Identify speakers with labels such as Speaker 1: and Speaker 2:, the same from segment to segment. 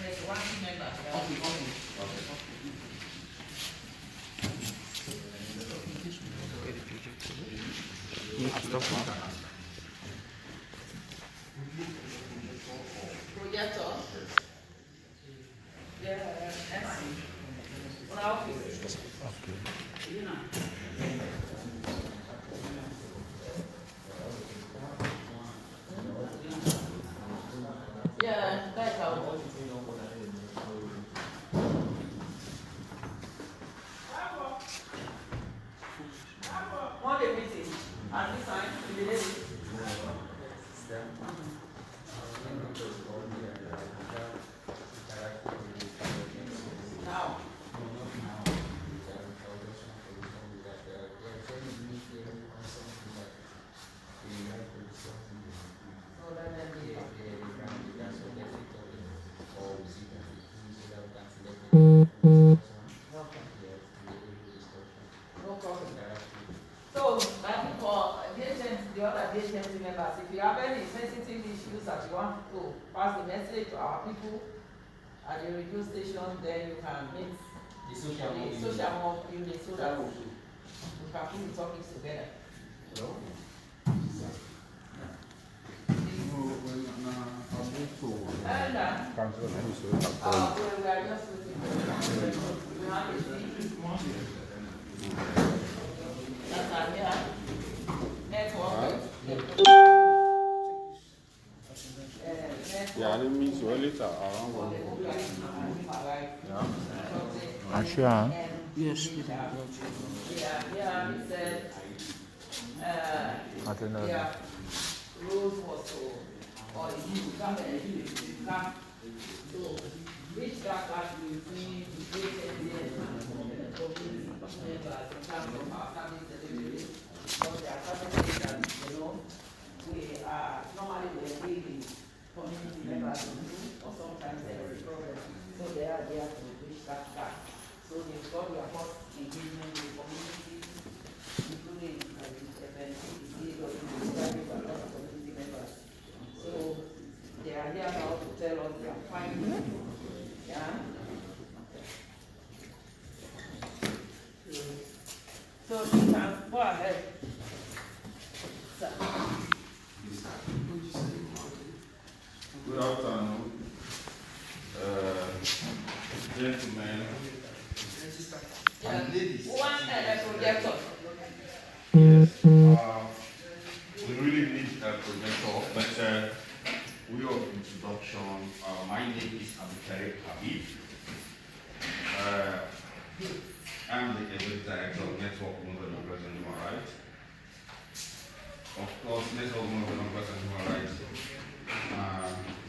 Speaker 1: there's one team member. Projector. Yeah, yeah, that's how. Monday meeting at this time in the day. Now. So, that for the other DHMC members, if you have any sensitive issues that you want to pass the message to our people at the radio station, then you can meet the social work unit so that we can put the topics together. Hello? And we are just looking for we have a team. That's our network.
Speaker 2: Yeah, I didn't mean to later around.
Speaker 3: I'm sure.
Speaker 1: Yes, yeah, he said,
Speaker 3: I don't know.
Speaker 1: yeah, rules was to, or you come so which that between the great and the community members in terms of our family delivery, because there are certain things that, we are normally engaging community members or sometimes there is a problem. So they are there to bridge that gap. So they've got their first engagement with the community, including the FNC, the community members. So they are here now to tell us their findings. Yeah. So you can go ahead. Sir.
Speaker 2: Good afternoon, gentlemen and ladies.
Speaker 1: One projector.
Speaker 2: Yes, we really need a projector, but way of introduction, my name is Abdul Habib. I'm the executive director of Network Women and Democracy and Human Rights. Of course, Network Women and Democracy and Human Rights.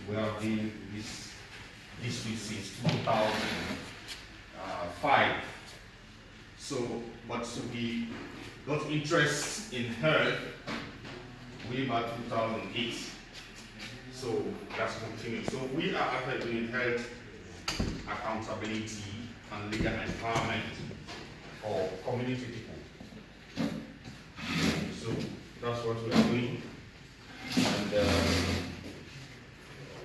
Speaker 2: We have been in this district since 2005. So, but we got interest in health way back 2008. So that's continued. So we are actually doing health accountability and legal empowerment for community people. So that's what we are doing. And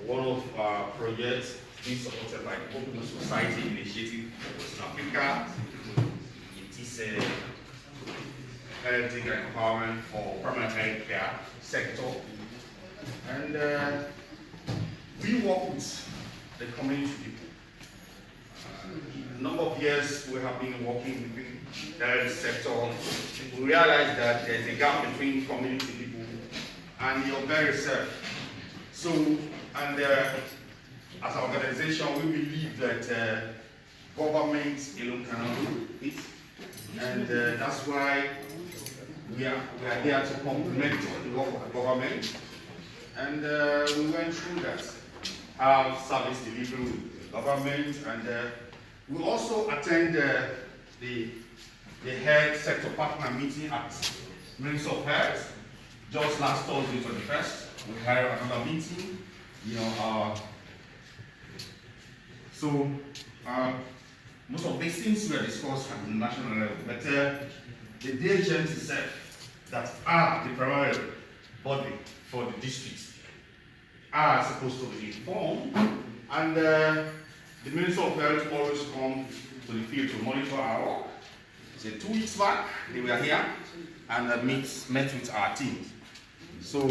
Speaker 2: one of our projects is supported by the Open Society Initiative in Africa. It is a health legal empowerment for permanent health care sector. And we work with the community people. A number of years we have been working with the health sector. We realize that there is a gap between community people and your very self. So, and as an organization, we believe that government alone cannot do it. And that's why we are here to complement the work of the government. And we went through that, how service delivery with government, and we also attend the health sector partner meeting at Ministry of Health. Just last Thursday, 21st, we had another meeting. So most of these things were discussed at the national level, but the DHMs itself, that are the primary body for the districts, are supposed to be informed And the Minister of Health always come to the field to monitor our work. So 2 weeks back, they were here and met with our team. So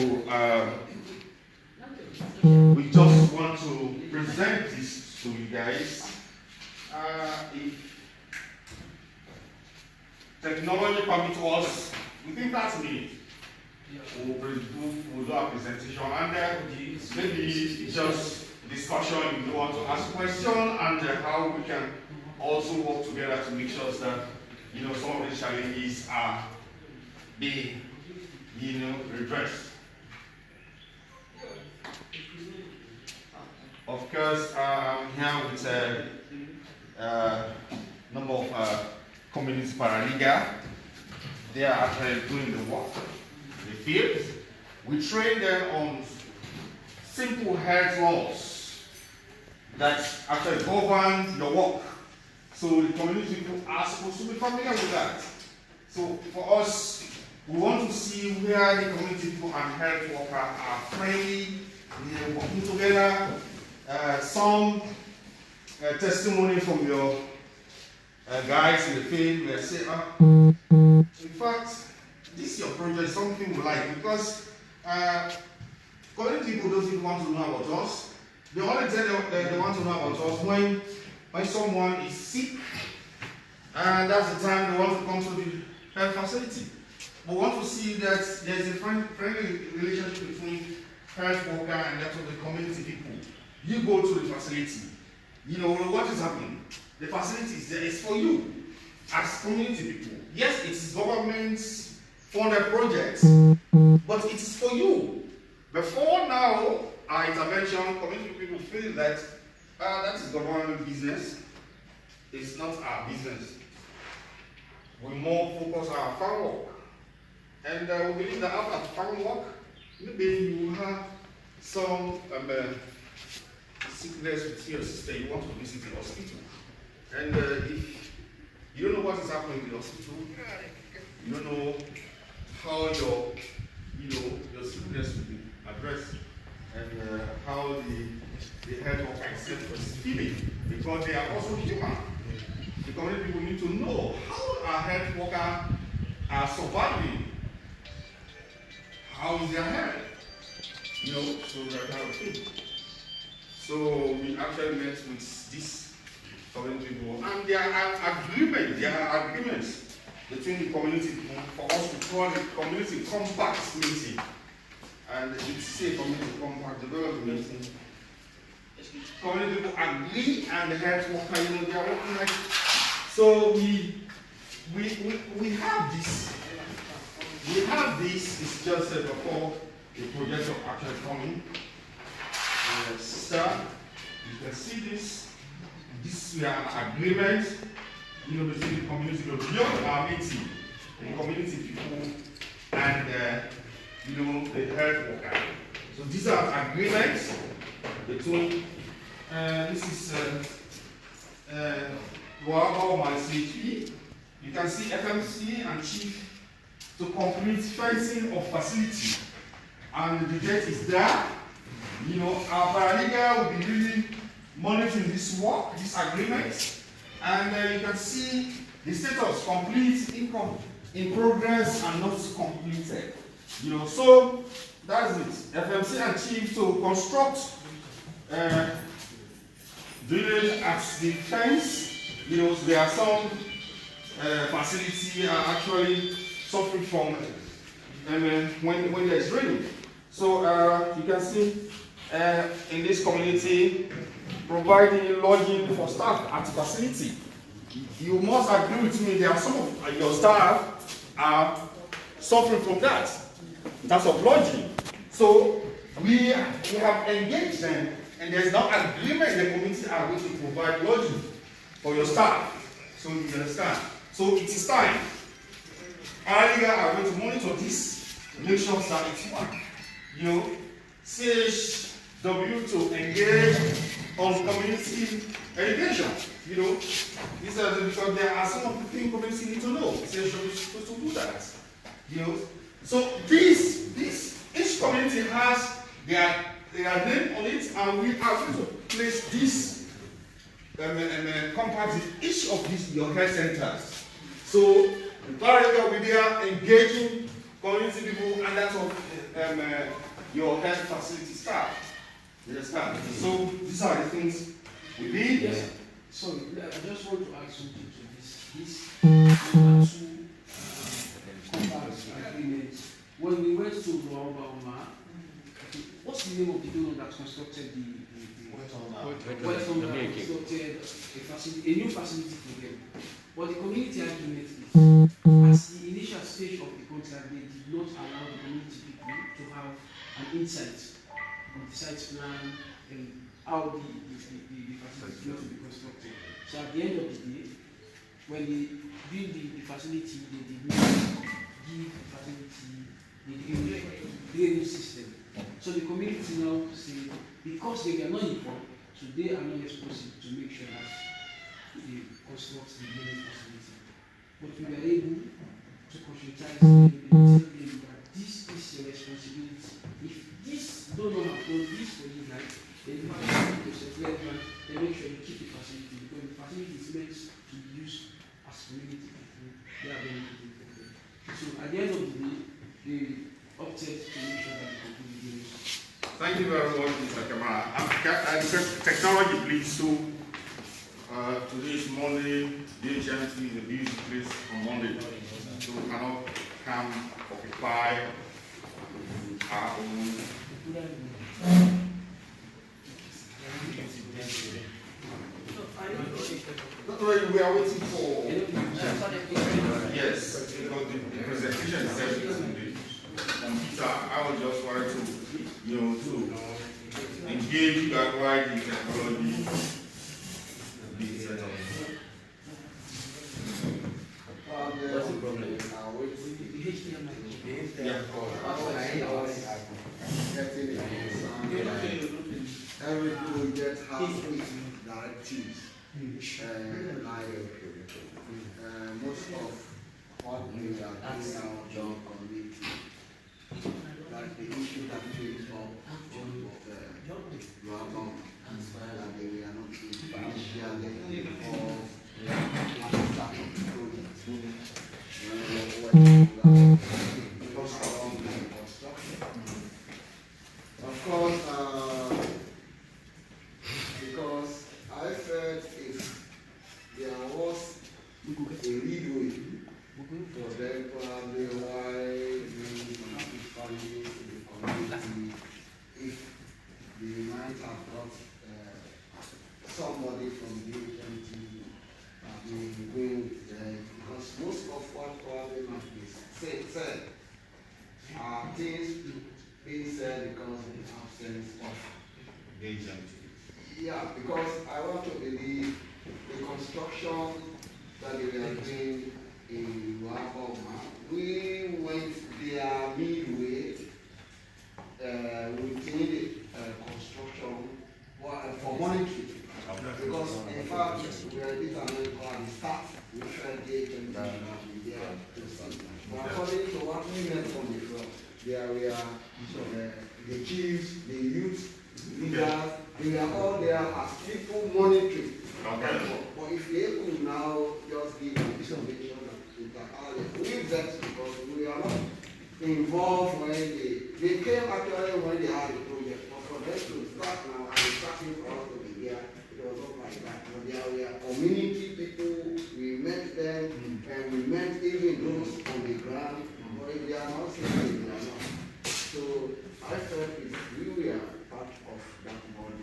Speaker 2: we just want to present this to you guys. If technology permits us, within 30 minutes, we'll do our presentation, and maybe just discussion if you want to ask questions, and how we can also work together to make sure that some of the challenges are being redressed. Of course, I'm here with a number of community paralegal. They are actually doing the work, the field. We train them on simple health laws that actually govern your work. So the community people are supposed to be familiar with that. So for us, we want to see where the community people and health workers are friendly, they are working together. Some testimony from your guys in the field where say, in fact, this your project, something we like, because community people don't even want to know about us. They only tell they want to know about us when someone is sick, and that's the time they want to come to the health facility. We want to see that there is a friendly relationship between health worker and that of the community people. You go to the facility, what is happening? The facility is there, it's for you as community people. Yes, it is government-funded projects, but it is for you. Before now, our intervention, community people feel that that is government business. It's not our business. We more focus on our farm work. And we believe that after farm work, maybe you have some sickness with your sister, you want to visit the hospital. And if you don't know what is happening in the hospital, you don't know how your sickness will be addressed, and how the health worker is feeling, because they are also human. The community people need to know how our health workers are surviving. How is their health? So that kind of thing. So we actually met with this community people, and there are agreements between the community people for us to call the community compact meeting. And it's a community compact development meeting. Community people agree, and the health worker, they are working like. So we have this. We have this. It's just before the project of actually coming. Start. You can see this. This is an agreement, between the community, beyond our meeting, the community people, and the health worker. So these are agreements between. This is my CHP. You can see FMC and Chief to complete fencing of facility, and the date is there. Our paralegal will be really monitoring this work, this agreement, and you can see the status: complete, in progress, and not completed. So that's it. FMC and Chief to construct drainage at the fence. There are some facilities are actually suffering from when there's raining. So you can see in this community, providing lodging for staff at the facility. You must agree with me, there are some of your staff are suffering from that, in terms of lodging. So we have engaged them, and there's now agreement the community are going to provide lodging for your staff. So you understand. So it is time. Earlier, are going to monitor this, make sure that it's one. CHW to engage on community education. These are because there are some of the things community need to know. CHW is supposed to do that. So each community has their their name on it, and we are going to place this compact in each of these your health centers. So the director will be there engaging community people and that of your health facility staff. You understand? So these are the things we need.
Speaker 4: Yes. Sorry, I just want to add something to this. This number 2 compact agreement. When we went to Luamba, what's the name of the building that constructed the constructed a new facility for them? But the community agreement is, as the initial stage of the contract, they did not allow the community people to have an insight on the site plan and how the facility is going to be constructed. So at the end of the day, when they build the facility, they did not give the facility the drainage system. So the community now say, because they were not informed, so they are not responsible to make sure that they construct the drainage facility. But we were able to conscientize them and tell them that this is your responsibility. If this don't know how to do this for you, right, then you have to separate grant and make sure you keep the facility, because the facility is meant to be used as community people. They are benefiting from them. So at the end of the day, they opted to make sure that they could do this.
Speaker 2: Thank you very much, Mr. Kamara. Technology, please. So today is Monday. The HMT is a busy place on Monday, so we cannot come occupy our own. We are waiting for. Yes, because the presentation is everything. I was just wanted to, to engage you guys why the technology being set up.
Speaker 5: What's the problem? Every project has its directives. Most of what we are doing now, John committee, like the issue that came up with Luamba, that we are not initially involved in of course, because I felt if there was a leadway for them, probably why we funding the community, if they might have got somebody from the HMT going with them, because most of what probably might be said are things being said because of the absence of
Speaker 2: The HMT.
Speaker 5: yeah, because I want to believe the construction that they were doing in Luamba, we went there midway within the construction for monitoring. Because in fact, we are this American staff, we tried the HMT there to see. But according to what we learned from the floor, there were the chiefs, the youth, leaders, they are all there as people monitoring.
Speaker 2: Okay.
Speaker 5: But if they could now just give information that we vex because we are not involved when they came actually when they had the project. But for them to start now and starting for us to be here, it was not like that. But they are community people, we met them, and we met even those on the ground. But if they are not saying they are not. So I felt if we were part of that body,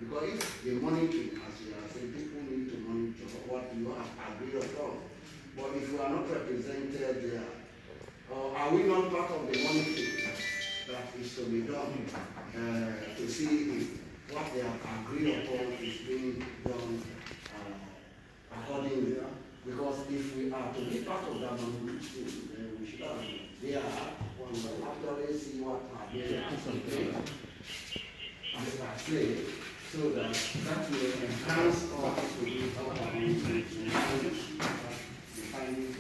Speaker 5: because if the monitoring, as you are saying, people need to monitor what you have agreed upon. But if we are not represented there, are we not part of the monitoring that is to be done to see if what they have agreed upon is being done accordingly? Because if we are to be part of that monitoring, then we should have there when we actually see what are being put as I say, so that will enhance us to be part of the findings.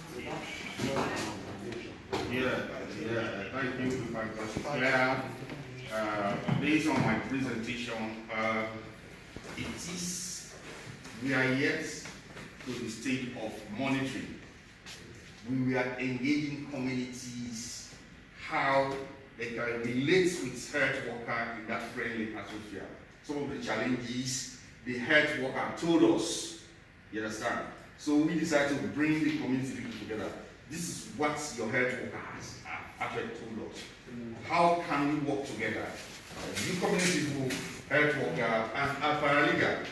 Speaker 5: So that's what our foundation.
Speaker 2: Thank you, if I was clear. Based on my presentation, we are yet to the state of monitoring. We are engaging communities, how they can relate with health worker in that friendly atmosphere. Some of the challenges the health worker told us, you understand? So we decided to bring the community people together. This is what your health workers actually told us. How can we work together? You community people, health worker, and a paralegal.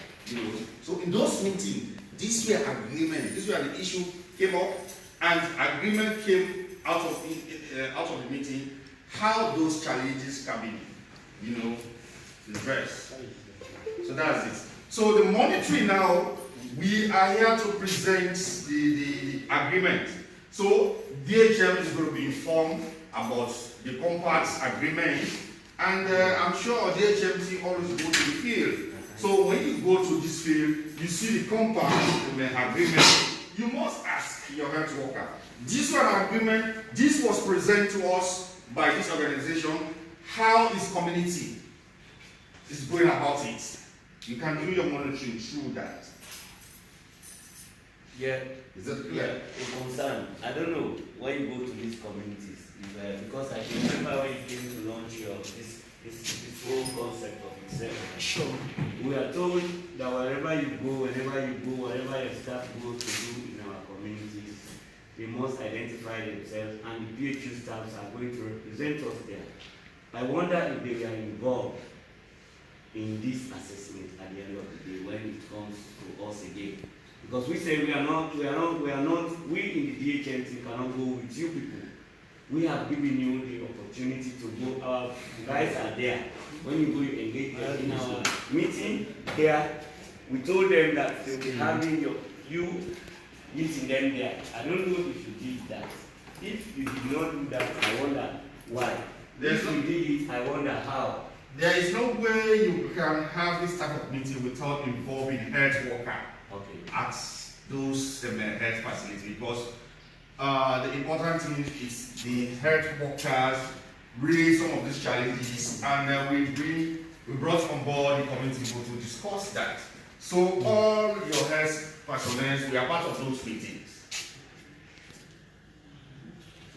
Speaker 2: So in those meetings, this were agreement. This where the issue came up, and agreement came out of the meeting. How those challenges can be, reversed. So that's it. So the monitoring now, we are here to present the agreement. So DHM is going to be informed about the compact agreement, and I'm sure DHMC always go to the field. So when you go to this field, you see the compact agreement, you must ask your health worker. This one agreement, this was presented to us by this organization. How is community is going about it? You can do your monitoring through that.
Speaker 6: Yeah.
Speaker 2: Is that clear?
Speaker 6: Yeah, a concern. I don't know when you go to these communities, because I can remember when you came to launch this whole concept of itself.
Speaker 4: Sure.
Speaker 6: We are told that wherever you go, whatever your staff go to do in our communities, they must identify themselves, and the PHU staffs are going to represent us there. I wonder if they are involved in this assessment at the end of the day when it comes to us again. Because we say we in the DHMC cannot go with you people. We have given you the opportunity to go. Our guys are there. When you go, you engage them in our meeting here. We told them that they'll be having you meeting them there. I don't know if you did that. If you did not do that, I wonder why. If you did it, I wonder how.
Speaker 2: There is no way you can have this type of meeting without involving health worker at those health facilities, because the important thing is the health workers raise some of these challenges, and we brought on board the community people to discuss that. So all your health personnel, we are part of those meetings.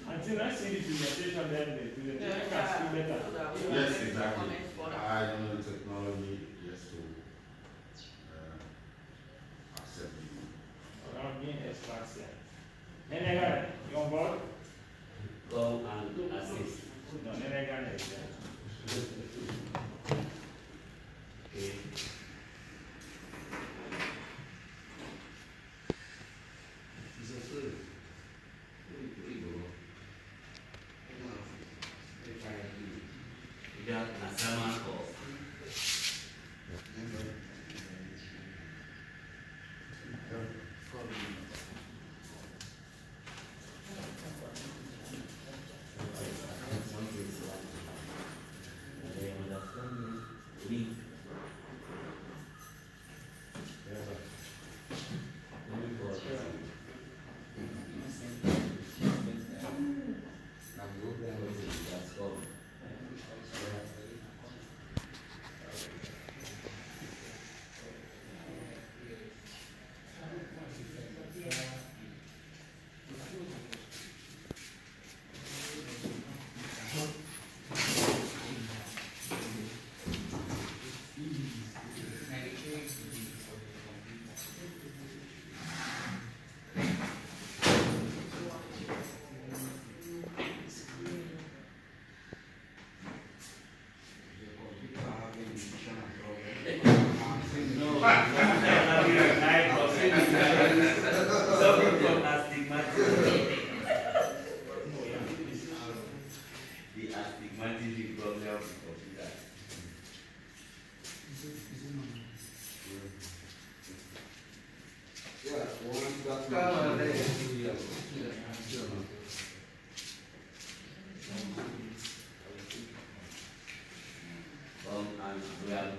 Speaker 7: Until I see the presentation, then the presentation can speak better.
Speaker 2: Yes, exactly. I don't know the technology just to accept it.
Speaker 7: I'm being experts here. Nenega, you on board?
Speaker 6: Go and assist.
Speaker 7: No, Nenega is there.
Speaker 6: Okay.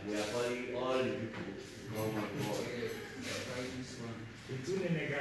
Speaker 6: We are calling all the people to come on board.
Speaker 7: The two Nenega.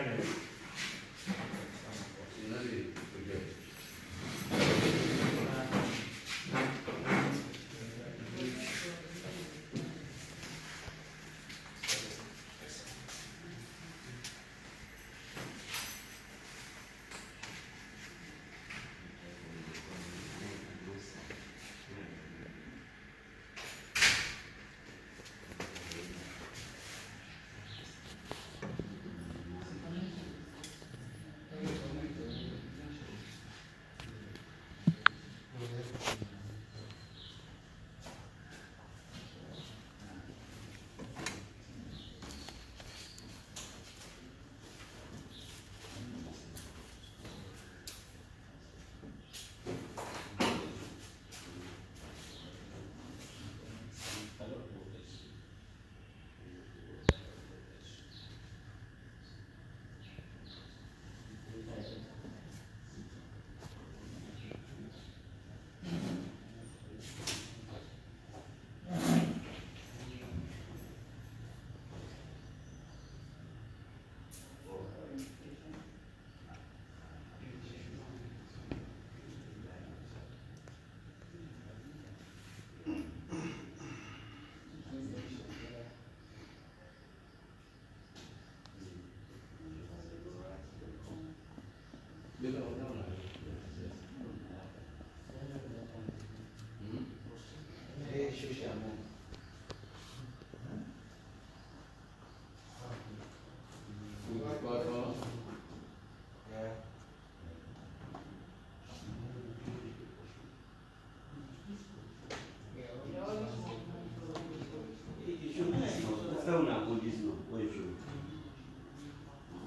Speaker 6: After una go this one, go show.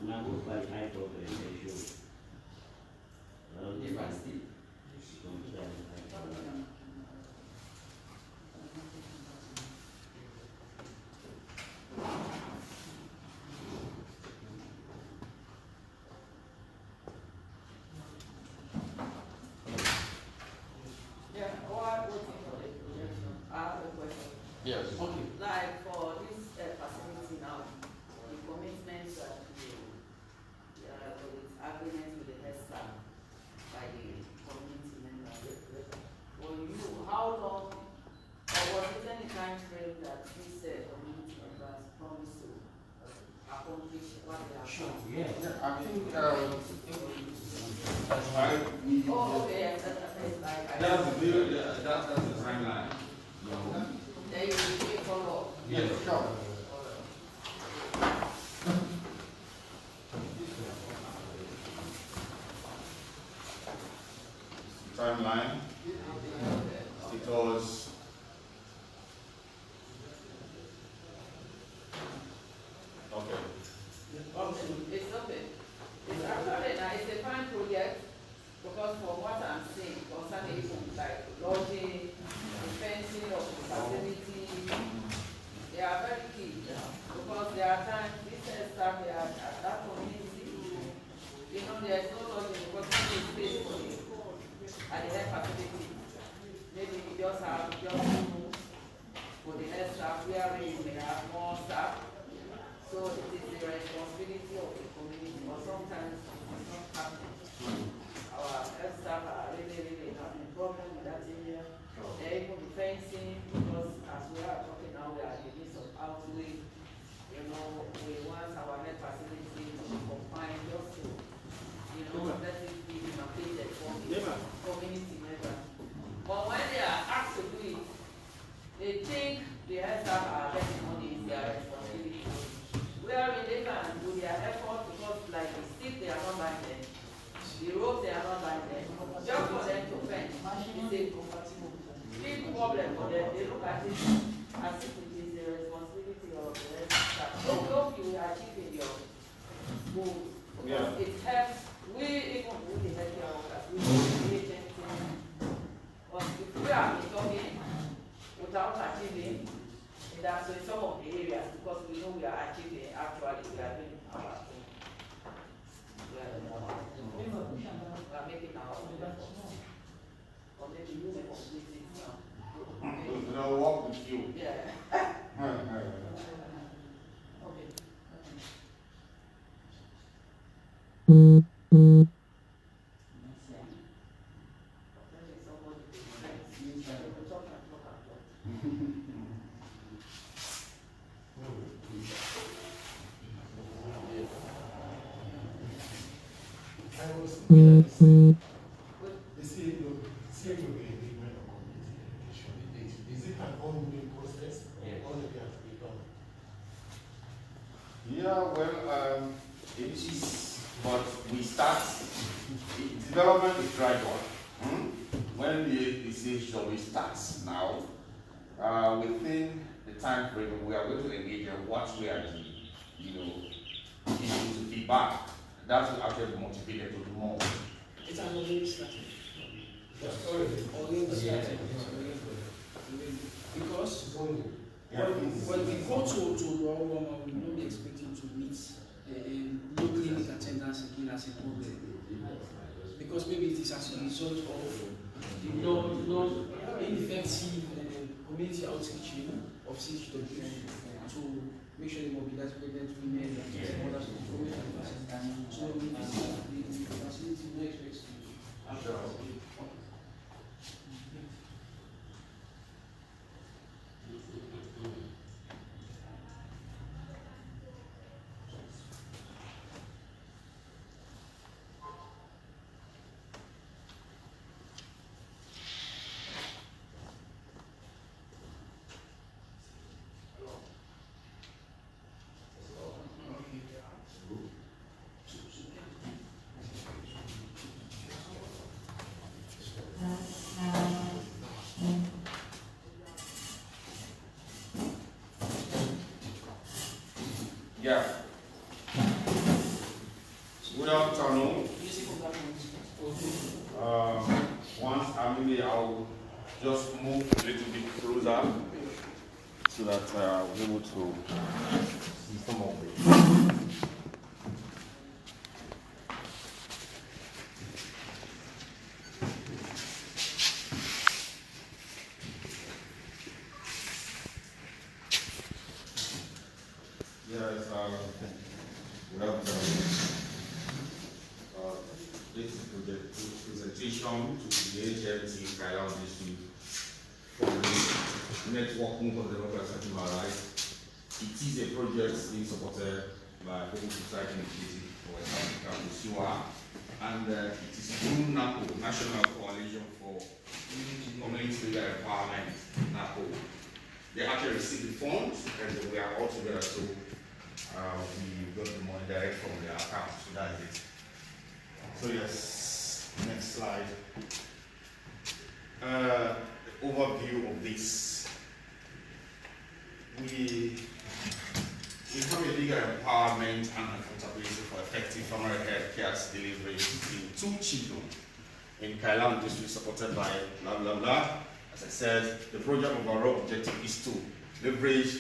Speaker 6: Una go fight high problem and show.
Speaker 1: Different state. Yeah, while waiting for the projection, I have a question.
Speaker 2: Yes.
Speaker 4: Okay.
Speaker 1: Like for this facility now, the commitments that you, with agreement with the head staff by the community members. For you, how long, or was it any time frame that these community members promised to accomplish what they have
Speaker 4: Sure.
Speaker 1: done?
Speaker 6: Yeah.
Speaker 2: I think
Speaker 1: Oh, okay, yes, that's like,
Speaker 2: that's the timeline.
Speaker 1: then you will follow up.
Speaker 2: Yes, sure. Timeline. It was okay.
Speaker 1: It's okay. It's actually now, it's a fine project because from what I'm seeing concerning even like lodging, the fencing of the facility, they are very key because there are times this staff they are at that community, you know, there's no lodging because there is space for it at the health facility. Maybe you just have just room for the health staff where we may have more staff. So it is the responsibility of the community, but sometimes it's not happening. Our health staff are really having a problem with that area. They're even fencing because as we are talking now, we are in the midst of outbreak. You know, we want our health facility to be confined just to, you know, let it be demarcated for the community members. But when they are asked to do it, they think the health staff are getting money is their responsibility. Where they can do their effort because like the stick they are not buying them, the rope they are not buying them, just for them to fence. It's a big problem for them. They look at it as if it is the responsibility of the rest staff. So hope you are achieving your goals.
Speaker 2: Yeah.
Speaker 1: It helps, we even with the healthcare workers, we create anything. But if we are talking without achieving, that's in some of the areas because we know we are achieving actually we are doing our thing. We are making our own efforts. Or maybe you may complete it now.
Speaker 2: They'll walk with you.
Speaker 1: Yeah. Okay.
Speaker 8: I was thinking that the same agreement of community education. Is it an ongoing process or only has to be done?
Speaker 2: Yeah, well, it is, but we start, development is gradual. When the stage survey starts now, within the time frame, we are going to engage in what we are the, issues to feedback. That will actually motivate them to do more.
Speaker 4: It's an already started. Already started. Because when we go to Rwanda, we don't expect him to meet no clinic attendance again as a problem. Because maybe it is as a result of the non-ineffective community outreach of CHW to make sure they mobilize pregnant women and others to promote advancement. So the facility no expects to have
Speaker 2: Yeah. Good afternoon. Once maybe I'll just move a little bit closer so that I'll be able to see some of it. Yes, good afternoon. This is the presentation to the HMT Kailan District for the networking for the democracy and human rights. It is a project being supported by Open Society Initiative for West Africa, SUA, and it is through NAPO, National Coalition for Community Legal Empowerment, NAPO. They actually received the funds and we are all together, so we got the money direct from their account, so that's it. So yes, next slide. The overview of this. We have a legal empowerment and accountability for effective primary health care delivery in 2 children in Kailan district supported by blah blah blah. As I said, the project overall objective is to leverage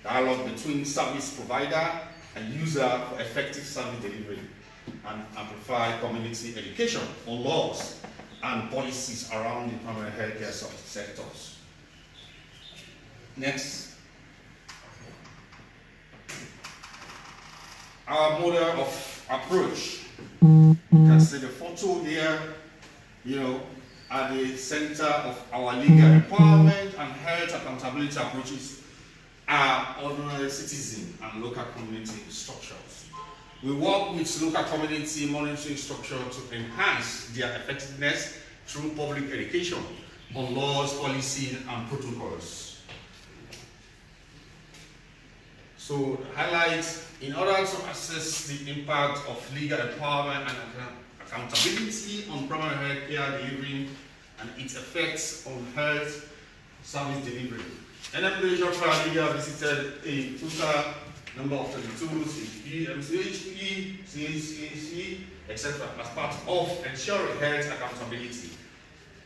Speaker 2: dialogue between service provider and user for effective service delivery and amplify community education on laws and policies around the primary healthcare sectors. Next. Our model of approach. You can see the photo here, at the center of our legal empowerment and health accountability approaches are ordinary citizen and local community structures. We work with local community monitoring structure to enhance their effectiveness through public education on laws, policies, and protocols. So, highlight, in order to assess the impact of legal empowerment and accountability on primary health care delivery and its effects on health service delivery. NMPH Paralegal visited a total number of 32 CHP, MCHP, CHC, etc. as part of ensuring health accountability.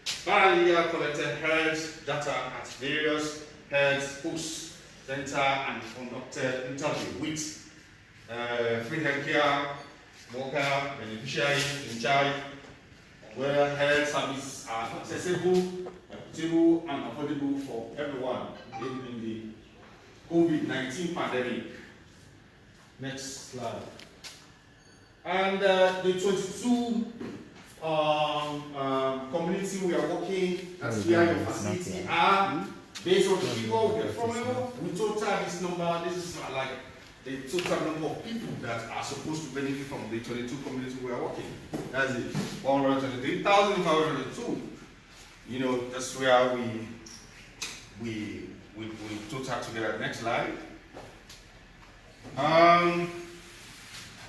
Speaker 2: Paralegal collected health data at various health post center and conducted interview with free healthcare worker, beneficiaries in charge, where health services are accessible, equitable, and affordable for everyone in the COVID-19 pandemic. Next slide. And the 22 community we are working at your facility are based on the people we get from you. We total this number, this is like the total number of people that are supposed to benefit from the 22 communities we are working. That's it. 123,502. That's where we total together. Next slide.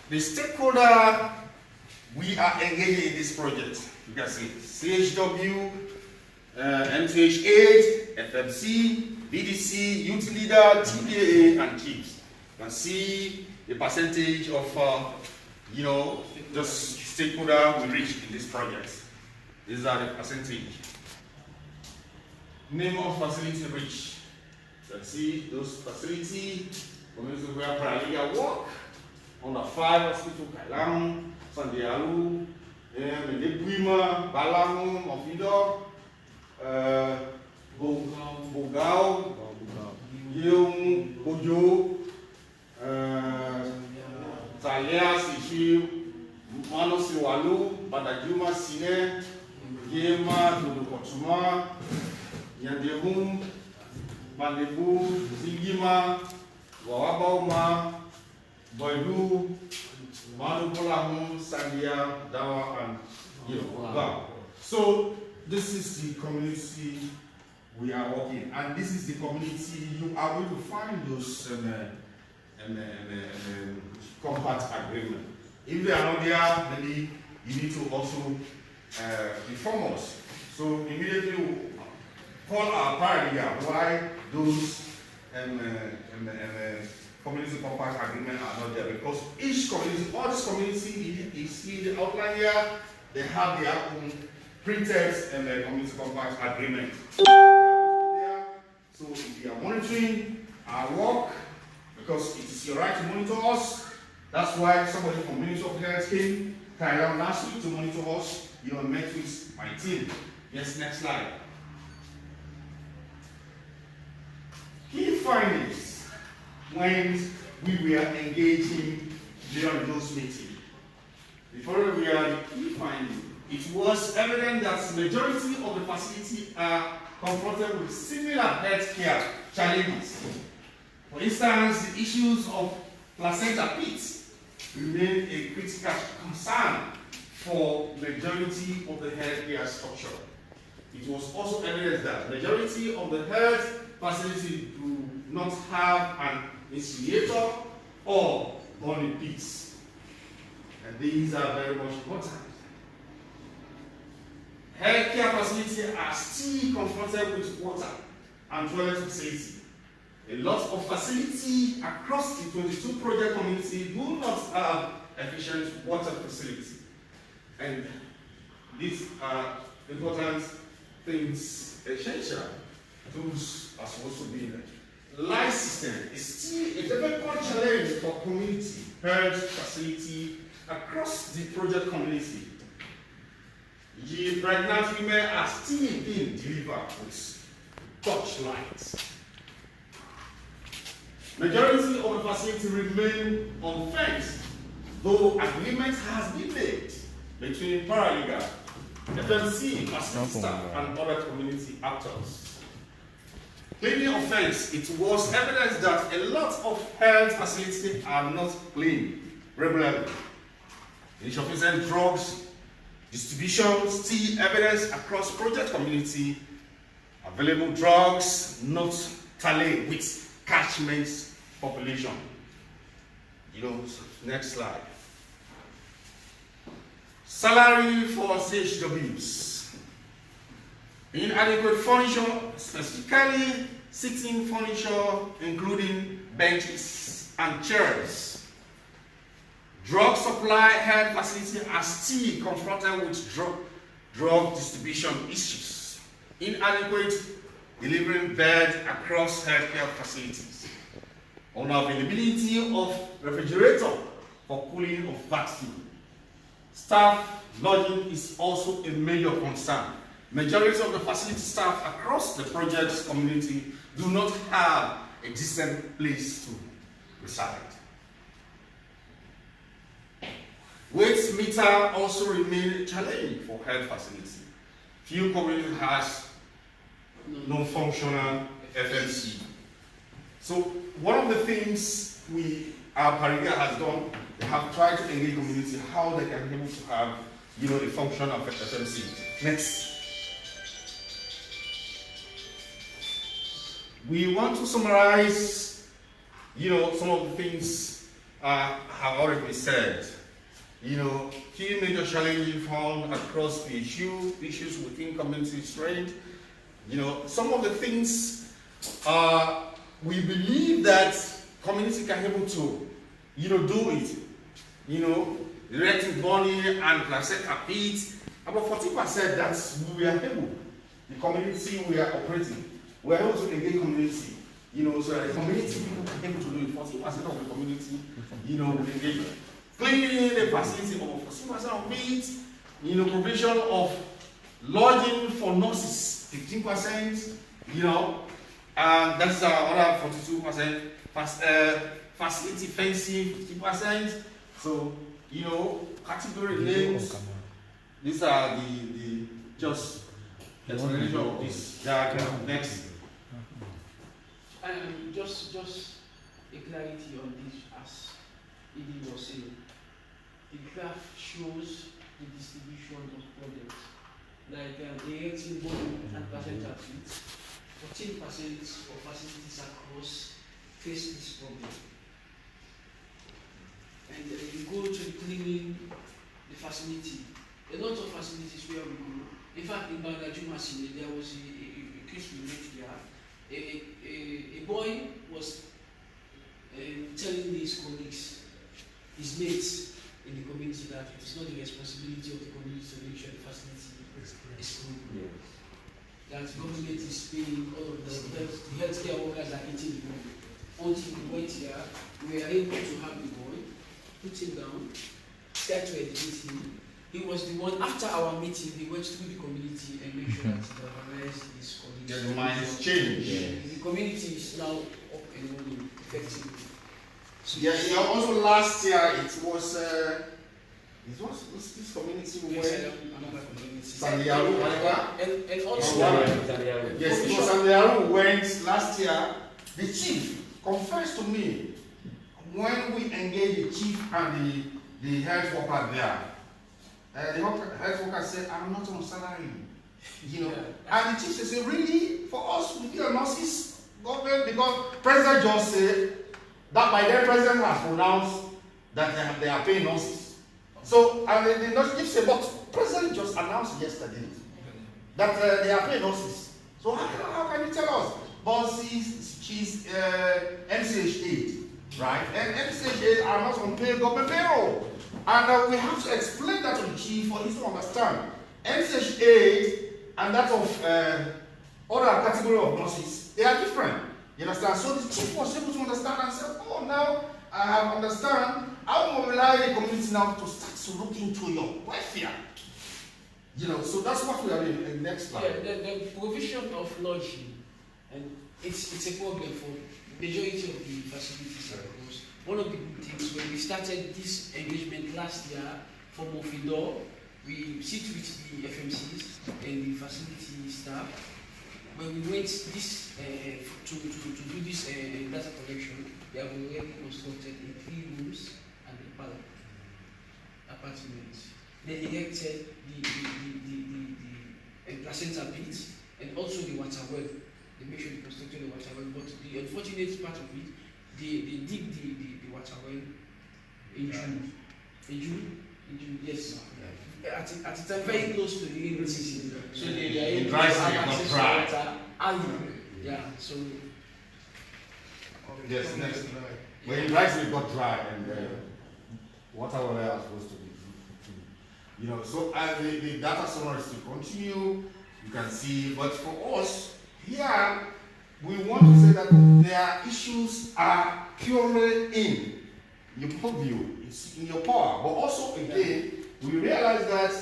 Speaker 2: The stakeholder we are engaging in this project, you can see CHW, MTH8, FMC, BDC, Youth Leader, TPAA, and Chiefs. You can see the percentage of, just stakeholder we reach in this project. These are the percentage. Name of facility reach. You can see those facilities, communities where paralegal work, under 5 hospitals, Kailan, Sandialu, Medebuima, Balangu, Mofido, Bogao, Yeung, Bojo, Talia, Sichi, Mano Siwalu, Badajuma, Sine, Yema, Dodokotuma, Yandehum, Mandebu, Zigima, Wawabauma, Boilu, Manubolahum, Sandia, Dawa, and Yoruba. So this is the community we are working, and this is the community you are going to find those compact agreement. If they are not there, maybe you need to also inform us. So immediately we'll call our paralegal why those community compact agreement are not there because each community, all this community is see the outline here, they have their own printed and the community compact agreement. So if you are monitoring our work, because it is your right to monitor us, that's why somebody from Ministry of Health came around last week to monitor us, met with my team. Yes, next slide. Key findings when we were engaging during those meetings. Before we are the key findings, it was evident that the majority of the facility are confronted with similar healthcare challenges. For instance, the issues of placenta pits remain a critical concern for majority of the healthcare structure. It was also evident that majority of the health facilities do not have an incinerator or only pits. And these are very much important. Healthcare facilities are still confronted with water and toilet facilities. A lot of facilities across the 22 project communities do not have efficient water facilities. And these are important things, essential tools are supposed to be there. Life system is still a difficult challenge for community health facility across the project community. The pregnant women are still being delivered with torchlights. Majority of the facility remain unfenced, though agreement has been made between paralegal, FMC, facility staff, and other community actors. Cleaning offense, it was evidence that a lot of health facilities are not clean regularly. Insufficient drugs distribution, still evidence across project community. Available drugs not tally with catchment population. Next slide. Salary for CHWs. Inadequate furniture, specifically sitting furniture, including benches and chairs. Drug supply health facilities are still confronted with drug distribution issues. Inadequate delivering beds across healthcare facilities. Unavailability of refrigerator for cooling of vaccine. Staff lodging is also a major concern. Majority of the facility staff across the project's community do not have a decent place to reside. Weight meter also remain challenging for health facilities. Few communities has non-functional FMC. So one of the things our Pariga has done, they have tried to engage community how they can be able to have a function of FMC. Next. We want to summarize some of the things have already been said. Key major challenges found across the issues within community strength. Some of the things we believe that community can be able to, do it. Erecting money and placenta pits, about 40% that's we are able. The community we are operating, we are able to engage community. So the community people can able to do it. 40% of the community, will engage. Cleaning the facility of 40% of it, provision of lodging for nurses, 15%, and that's our other 42%, facility fencing, 50%. So, category names, these are the just explanation of this diagram. Next.
Speaker 4: Just a clarity on this, as Edie was saying. The graph shows the distribution of products, like erecting bone and placenta feet. 14% of facilities across face this problem. And you go to cleaning the facility. A lot of facilities where we go. In fact, in Bangladesh, there was a case we met there. A boy was 10 his colleagues, his mates in the community that it is not the responsibility of the community to make sure the facility is clean. That government is paying all of the healthcare workers are eating the money. Until we went here, we were able to have the boy, put him down, start to educate him. He was the one, after our meeting, he went through the community and made sure that the awareness is colleagues.
Speaker 2: The mind is changed.
Speaker 4: The community is now up and running effectively. So
Speaker 2: Yeah, also last year it was this community where
Speaker 4: another community.
Speaker 2: Sandiaru,
Speaker 4: And also,
Speaker 2: yes, it was Sandiaru went last year. The chief confessed to me when we engaged the chief and the health worker there. The health worker said, "I'm not on salary," you know. And the chief said, "Really? For us, we are nurses, government, because President just said that by then President has pronounced that they are paying nurses." So, and the nurse chief said, "But President just announced yesterday that they are paying nurses. So how can you tell us?" But she's MCH aide, right? And MCH aide are not on government payroll. And we have to explain that to the chief for him to understand. MCH aide and that of other category of nurses, they are different. You understand? So the chief was able to understand and said, "Oh, now I have understand. I will mobilize the community now to start to look into your welfare." You know, so that's what we are doing in the next slide.
Speaker 4: Yeah, the provision of lodging, and it's a problem for the majority of the facilities across. One of the good things when we started this engagement last year for Mofidor, we sit with the FMCs and the facility staff. When we went this to do this data collection, they have already constructed in 3 rooms and a pallet apartments. They erected the placenta pit and also the water well. They made sure they constructed the water well, but the unfortunate part of it, they dig the water well in June. In June, yes. At a time very close to the rainy season. So they are able to have access to water early. Yeah, so.
Speaker 2: Yes, next. When it dries, it got dry and water well are supposed to be. You know, so as the data summary is to continue, you can see, but for us, here, we want to say that their issues are purely in your purview, it's in your power, but also again, we realize that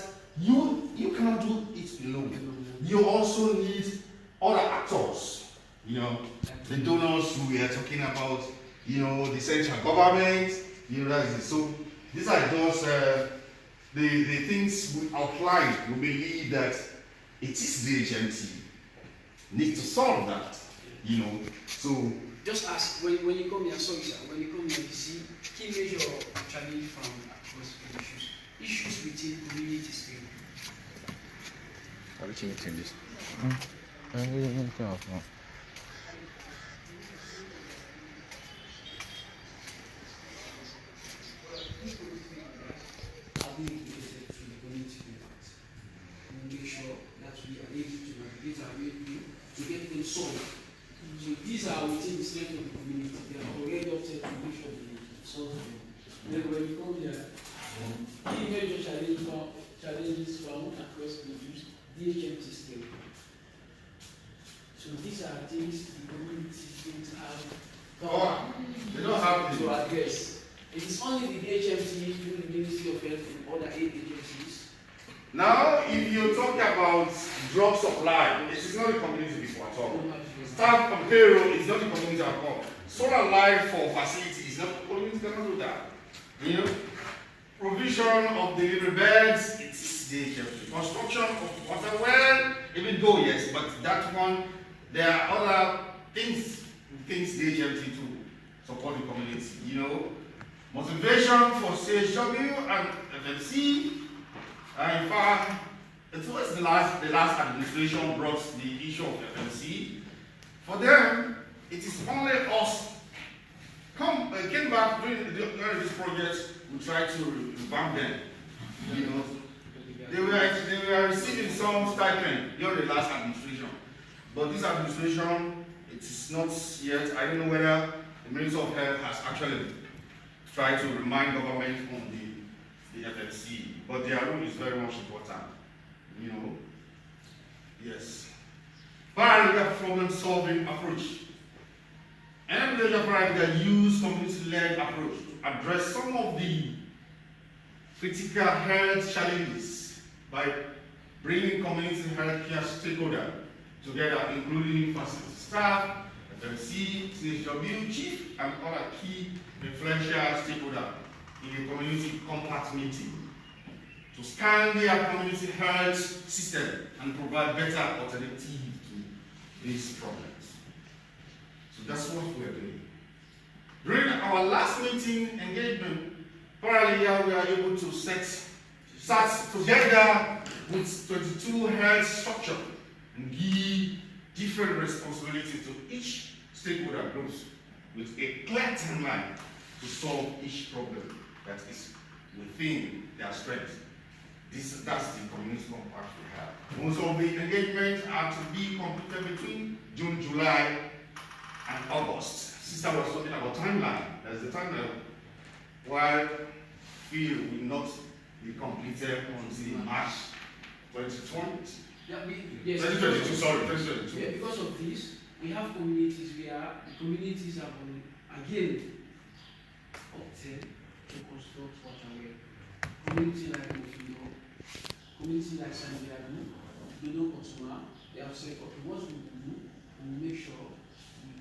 Speaker 2: you cannot do it alone. You also need other actors, you know, the donors who we are talking about, you know, the central government, you know, so these are just the things we outlined. We believe that it is the HMT needs to solve that, you know. So
Speaker 4: just ask when you come here, sorry sir, when you come here, you see key major challenge from across issues within community scale.
Speaker 3: Are we changing this?
Speaker 4: Are we related to the community impact? We make sure that we are able to navigate our way through to get them solved. So these are within the strength of the community. They are already opted to make sure they solve them. Then when you come here, key major challenges found across issues, DHMT scale. So these are things the community don't have power
Speaker 2: they don't have
Speaker 4: to address. It is only the DHMT through the Ministry of Health and other aid agencies.
Speaker 2: now, if you talk about drug supply, it is not a community before at all. Staff on payroll is not a community at all. Solar light for facilities is not a community, cannot do that. You know, provision of delivery beds, it is the HMT. Construction of water well, even though yes, but that one, there are other things the HMT to support the community, you know. Motivation for CHW and FMC. In fact, it was the last administration brought the issue of FMC. For them, it is only us. Came back during this project, we tried to revamp them. You know, they were receiving some stipend during the last administration, but this administration, it is not yet. I don't know whether the Ministry of Health has actually try to remind government on the FFC, but their role is very much important, you know. Yes. Paralegal problem-solving approach. NMLA paralegal use community-led approach to address some of the critical health challenges by bringing community healthcare stakeholders together, including facility staff, FMC, CHW, chief, and other key influential stakeholders in the community compact meeting to scan their community health system and provide better alternative to these problems. So that's what we're doing. During our last meeting engagement, parallel, we are able to start together with 22 health structure and give different responsibilities to each stakeholder groups with a clear timeline to solve each problem that is within their strength. That's the community compact we have. Most of the engagements are to be completed between June, July, and August. Sister was talking about timeline. There's the timeline. While we will not be completed until March 2020.
Speaker 4: Yeah, yes.
Speaker 2: 2022, sorry, 2022.
Speaker 4: Yeah, because of this, we have communities where the communities have again opted to construct waterway. Community like Mofino, community like San Diego, Dodo Kotuma, they have said, okay, what we will do, we will make sure we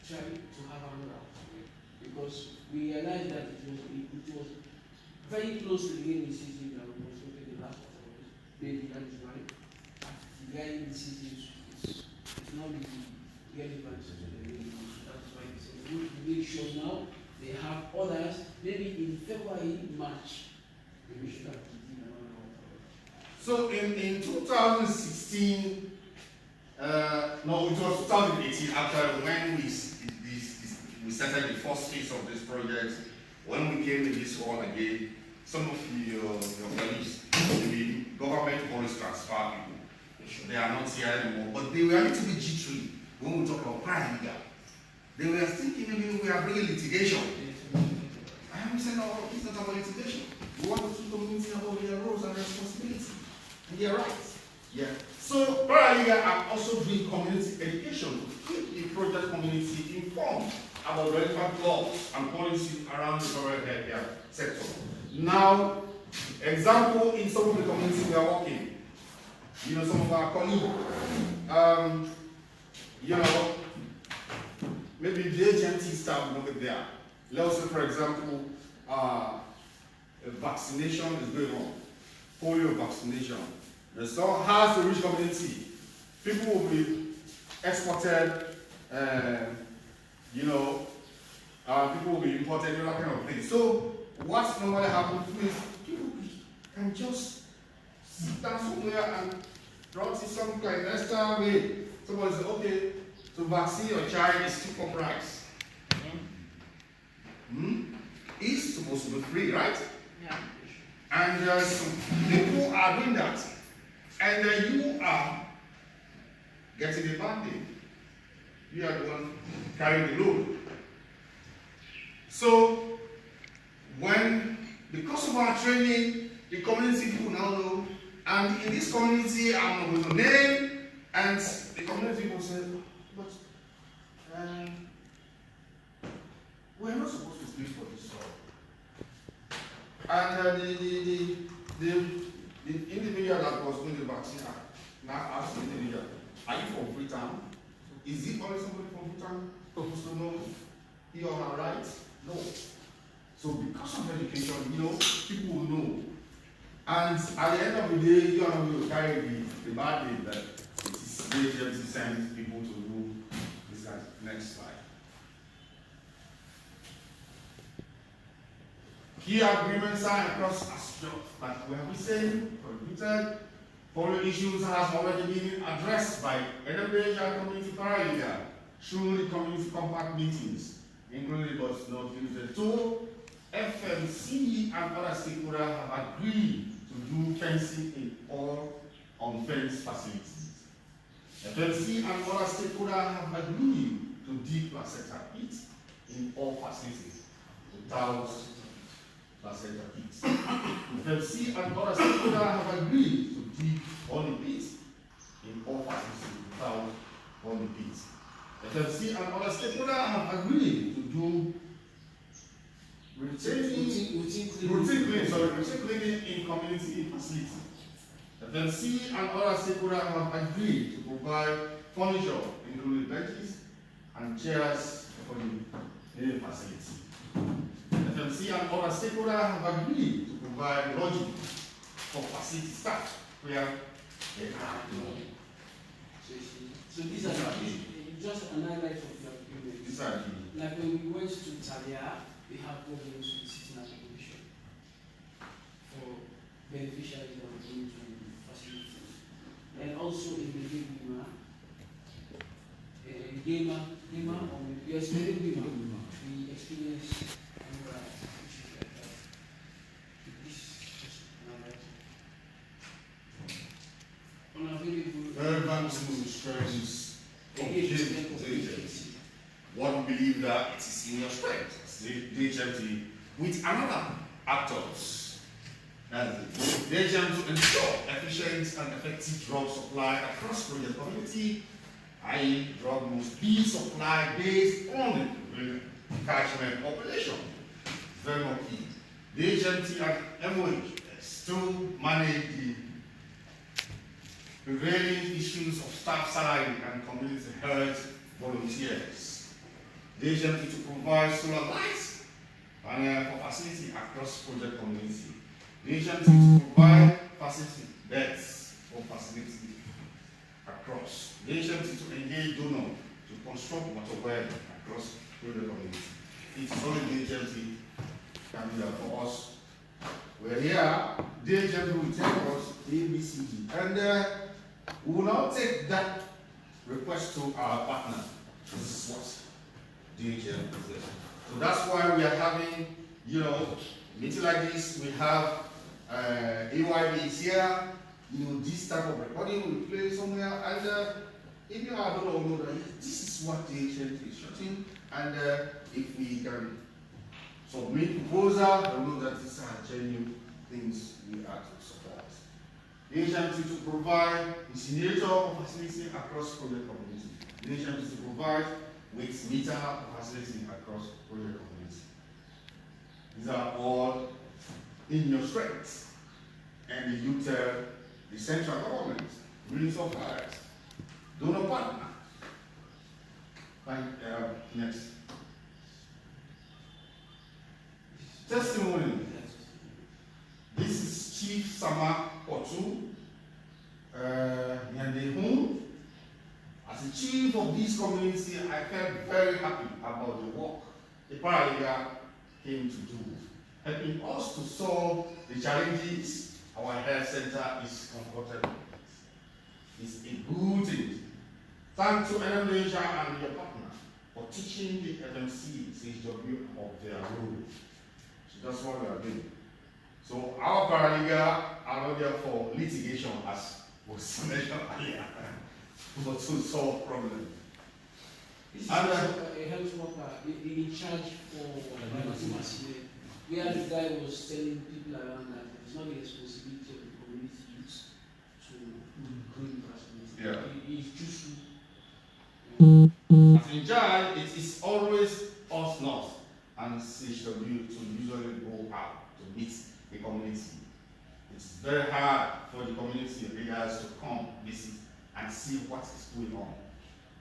Speaker 4: try to have another waterway. Because we realized that it was very close to the rainy season that we constructed the last waterways, maybe that is right. The rainy season is not really relevant to the rainy season, so that's why we said we need to make sure now they have others, maybe in February, March, we should have another waterway.
Speaker 2: So in 2016, no, it was 2018 actually when we started the first phase of this project. When we came to this hall again, some of your colleagues, the government always transfer people. They are not here anymore, but they were a little bit jittery when we talk about paralegal. They were thinking maybe we are bringing litigation. And we said, no, it's not about litigation. We want to community about their roles and responsibilities and their rights. Yeah. So paralegal are also doing community education to keep the project community informed about relevant laws and policies around the rural healthcare sector. Now, example in some of the communities we are working, you know, some of our colleagues, you know, maybe the HMT staff will be there. Let's say, for example, a vaccination is going on, polio vaccination. The store has to reach community. People will be exported, you know, people will be imported, that kind of thing. So, what normally happens is people can just sit down somewhere and draw some clandestine way. Somebody says, okay, to vaccine your child is cheaper price. It's supposed to be free, right?
Speaker 1: Yeah.
Speaker 2: And some people are doing that. And you are getting the funding. You are the one carrying the load. So, because of our training, the community people now know, and in this community, I'm not going to name, and the community people say, but we're not supposed to pay for this soil. And the individual that was doing the vaccine now asked the individual, are you from Freetown? Is it only somebody from Freetown supposed to know he or her rights? No. So because of education, you know, people will know. And at the end of the day, you are not going to carry the bad name that it is dangerous to send people to do this guy. Next slide. Key agreements signed across aspects that we have been saying, completed. Following issues has already been addressed by NWH community paralegal through the community compact meetings, including but not limited to FMC and other stakeholders have agreed to do fencing in all unfenced facilities. FMC and other stakeholders have agreed to deep placenta pit in all facilities without placenta pits. FMC and other stakeholders have agreed to dig all the pits in all facilities without all the pits. FMC and other stakeholders have agreed to do routine cleaning in community facilities. FMC and other stakeholders have agreed to provide furniture, including benches and chairs for the facility. FMC and other stakeholders have agreed to provide lodging for facility staff where they are known.
Speaker 4: So these are just an highlight of your agreement.
Speaker 2: These are the
Speaker 4: Like when we went to Italia, we have problems with sitting accommodation for beneficiaries that are going to facilities. And also in the Gima, or yes, we experience another issues like that. This is unavailable.
Speaker 2: very maximum strengths of
Speaker 4: Again,
Speaker 2: DHMT. What we believe that it is in your strength, DHMT, with another actors. That's it. DHMT to ensure efficient and effective drug supply across project community, i.e. drug must be supplied based on the catchment population. Very much key. DHMT and MOH to manage the prevailing issues of staff salary and community health volunteers. DHMT to provide solar lights and for facility across project community. DHMT to provide facility beds for facility across. DHMT to engage donor to construct water well across project community. It's only DHMT can do that for us. We're here, DHMT will tell us ABCD, and we will now take that request to our partner. This is what DHMT is. So that's why we are having, meeting like this. We have AYB is here. This type of recording will play somewhere, and if you are don't know that this is what DHMT is shooting, and if we can submit proposal, they know that these are genuine things we are to support. DHMT to provide incinerator facility across project community. DHMT to provide with meter facility across project community. These are all in your strength. And you tell the central government, Minister of Affairs, donor partner. Next. Testimony. This is Chief Sama Otu Nyandehun. As the chief of this community, I felt very happy about the work the paralegal came to do, helping us to solve the challenges our health center is confronted with. It's a good thing. Thanks to NMLasia and your partner for teaching the FMC CHW of their role. So that's what we are doing. So our paralegal are not there for litigation, as was mentioned earlier, but to solve problems.
Speaker 4: This is a health worker in charge for where the guy was telling people around that it's not the responsibility of the community youth to clean facilities.
Speaker 2: Yeah.
Speaker 4: It's just
Speaker 2: As in charge, it is always us not and CHW to usually go out to meet the community. It's very hard for the community leaders to come visit and see what is going on.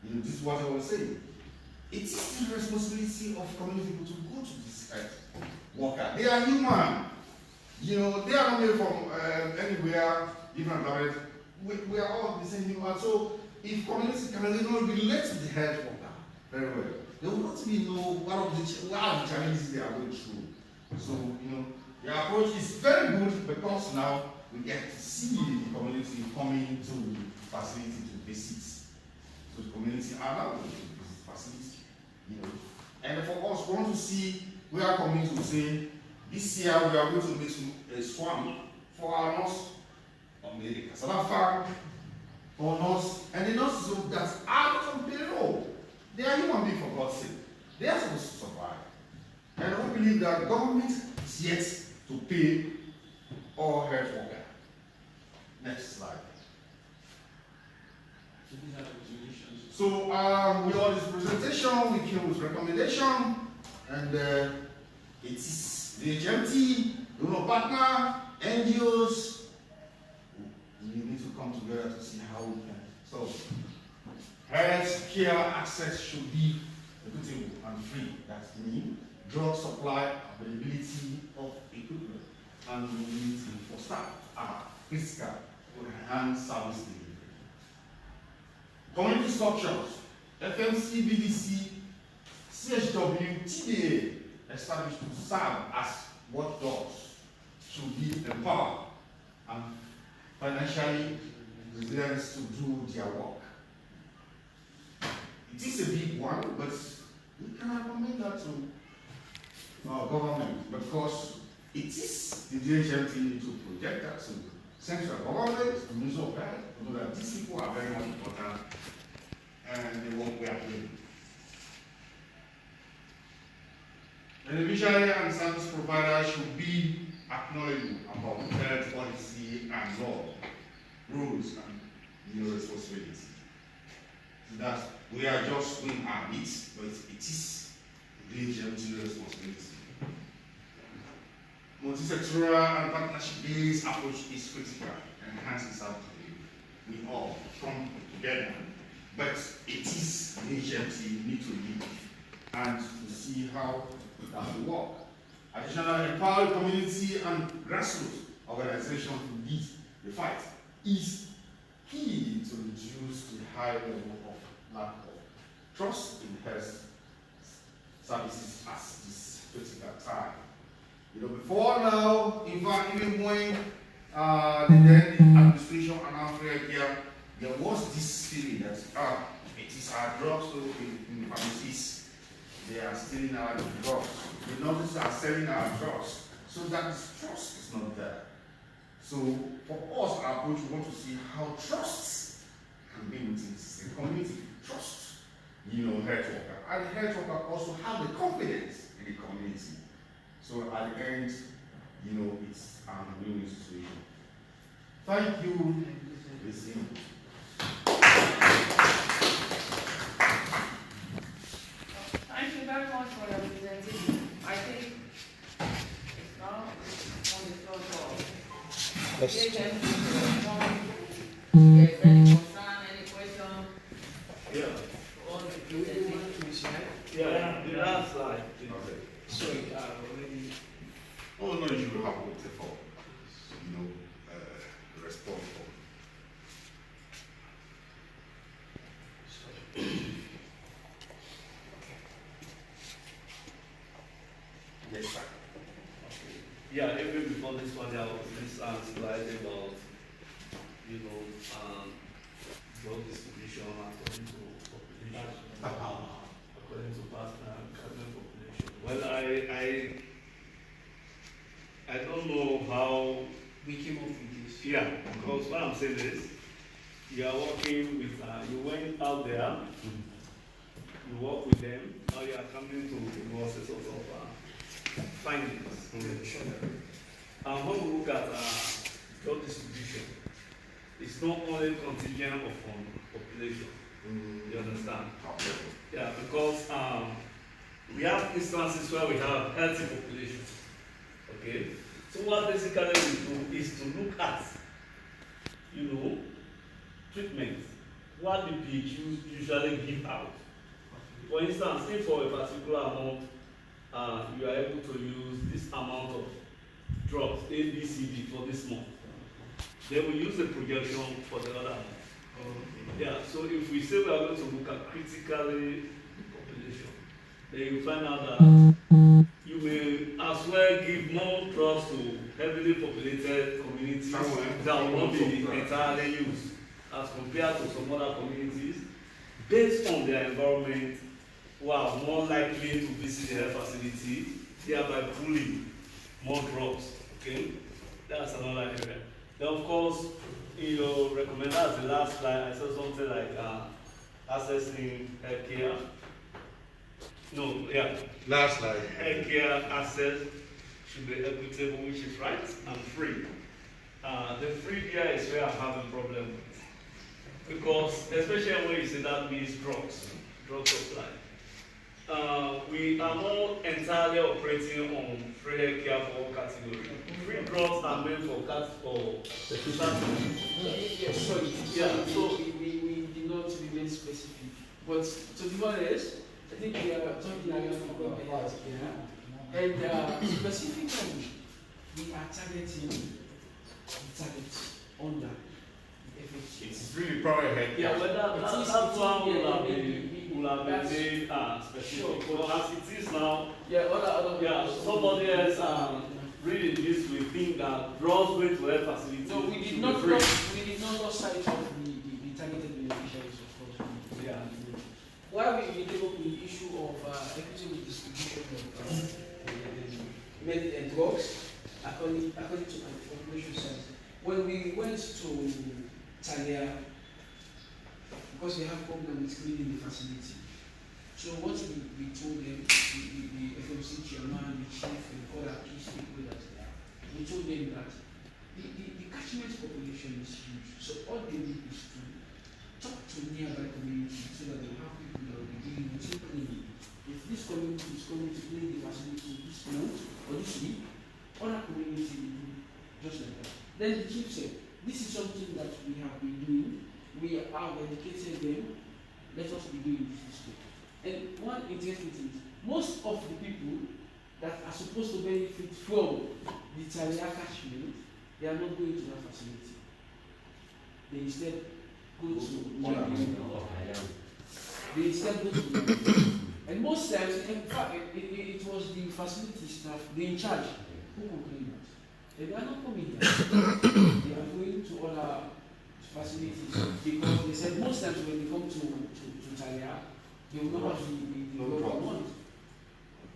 Speaker 2: This is what I was saying. It is the responsibility of community people to go to this worker. They are human. They are not made from anywhere, different planet. We are all the same human. So if community can relate to the health worker very well, they will not really know what are the challenges they are going through. So, the approach is very good because now we get to see the community coming to the facility to visit. So the community are now going to visit facility. And for us, we want to see, we are coming to say, this year we are going to make a swamp for our nurse on the cassava farm, for nurse, and the nurses that are not on payroll. They are human beings, for God's sake. They are supposed to survive. And we believe that government is is yet to pay all health workers. Next slide.
Speaker 4: So these are the recommendations.
Speaker 2: So with all this presentation, we came with recommendation, and it is the HMT, partner, NGOs. We need to come together to see how we can solve it. Health care access should be equitable and free. That's mean drug supply, availability of equipment, and we need for staff are critical to enhance service delivery. Community structures, FMC, BDC, CHW, TDA, established to serve as watchdogs, should be empowered and financially resilient to do their work. It is a big one, but we can recommend that to our government because it is the DHMT to project that to central government, the Ministry of Health, to know that these people are very much important and the work we are doing. The beneficiary and service provider should be acknowledgeable about health policy and law, rules, and responsibilities. That we are just doing our bit, but it is the DHMT responsibility. Multi-sectoral and partnership-based approach is critical and enhances our delivery. We all come together, but it is the DHMT need to lead and to see how that will work. Additional empowered community and grassroots organizations to lead the fight is key to reduce the high level of lack of trust in health services at this critical time. Before now, in fact, even when the then administration announced here, there was this feeling that it is our drugs in the pharmacies, they are stealing our drugs. The nurses are selling our drugs. So that trust is not there. So for us, our approach, we want to see how trust can be within the community. Trust, health worker. And the health worker also have the confidence in the community. So at the end, it's a new situation. Thank you.
Speaker 1: Thank you very much for your presentation. I think it's now on the floor for
Speaker 3: Yes.
Speaker 1: Yes, any concern, any question?
Speaker 6: Yeah.
Speaker 1: On the
Speaker 4: Do we
Speaker 1: presentation?
Speaker 4: want to slide?
Speaker 6: Yeah, the last slide.
Speaker 2: Okay.
Speaker 4: Sorry, already.
Speaker 2: Oh, no, you will have what for, respond for. Yes, sir.
Speaker 6: Yeah, even before this one, there was this slide about, drug distribution according to population, according to partner government population. Well, I don't know how.
Speaker 4: We came up with this.
Speaker 6: Yeah, because what I'm saying is, you are working with, you went out there, you work with them, now you are coming to the process of findings. When we look at drug distribution, it's not only contingent upon population. You understand? Yeah, because we have instances where we have healthy population. Okay? So what basically we do is to look at, treatment, what the PHUs usually give out. For instance, if for a particular amount, you are able to use this amount of drugs, A, B, C, D, for this month, then we use the projection for the other month. Yeah, so if we say we are going to look at critically population, then you find out that you may as well give more drugs to heavily populated communities that will not be entirely used as compared to some other communities based on their environment who are more likely to visit the health facility, thereby pulling more drugs. Okay, that's another area. Then of course, recommend as the last slide, I said something like accessing healthcare. No, yeah.
Speaker 2: Last slide.
Speaker 6: Healthcare access
Speaker 9: should be equitable, which is right, and free. The free there is where I'm having problem with. Because, especially when you say that means drugs supply. We are not entirely operating on free healthcare for all categories. Free drugs are meant for
Speaker 4: Yes, sorry.
Speaker 9: Yeah, so
Speaker 4: we did not remain specific. But to be honest, I think we are talking about healthcare. And specifically, we are targeting the targets under the FHC.
Speaker 2: It's really probably head.
Speaker 9: yeah, well, that's one will have been made specific.
Speaker 4: Sure.
Speaker 9: But as it is now,
Speaker 4: Yeah, other
Speaker 9: somebody else reading this will think that drugs going to health facilities.
Speaker 4: No, we did not lose sight of the targeted beneficiaries, of course.
Speaker 9: Yeah.
Speaker 4: Why we take up the issue of equitable distribution of drugs according to the population size. When we went to Talia, because we have problem with cleaning the facility. So what we told them, the FMC chairman, the chief, and other key stakeholders there, we told them that the catchment population is huge. So all they need is to talk to nearby communities so that they have people that will be doing routine cleaning. If this community is coming to clean the facility this month or this week, other communities will do just like that. Then the chief said, this is something that we have been doing. We have educated them. Let us be doing this way. And one interesting thing is, most of the people that are supposed to benefit from the Talia catchment, they are not going to that facility. They instead go to They instead go to and most times, in fact, it was the facility staff, the in charge, who complained that. They are not coming here. They are going to other facilities because they said most times when they come to Talia, they will not have the local want.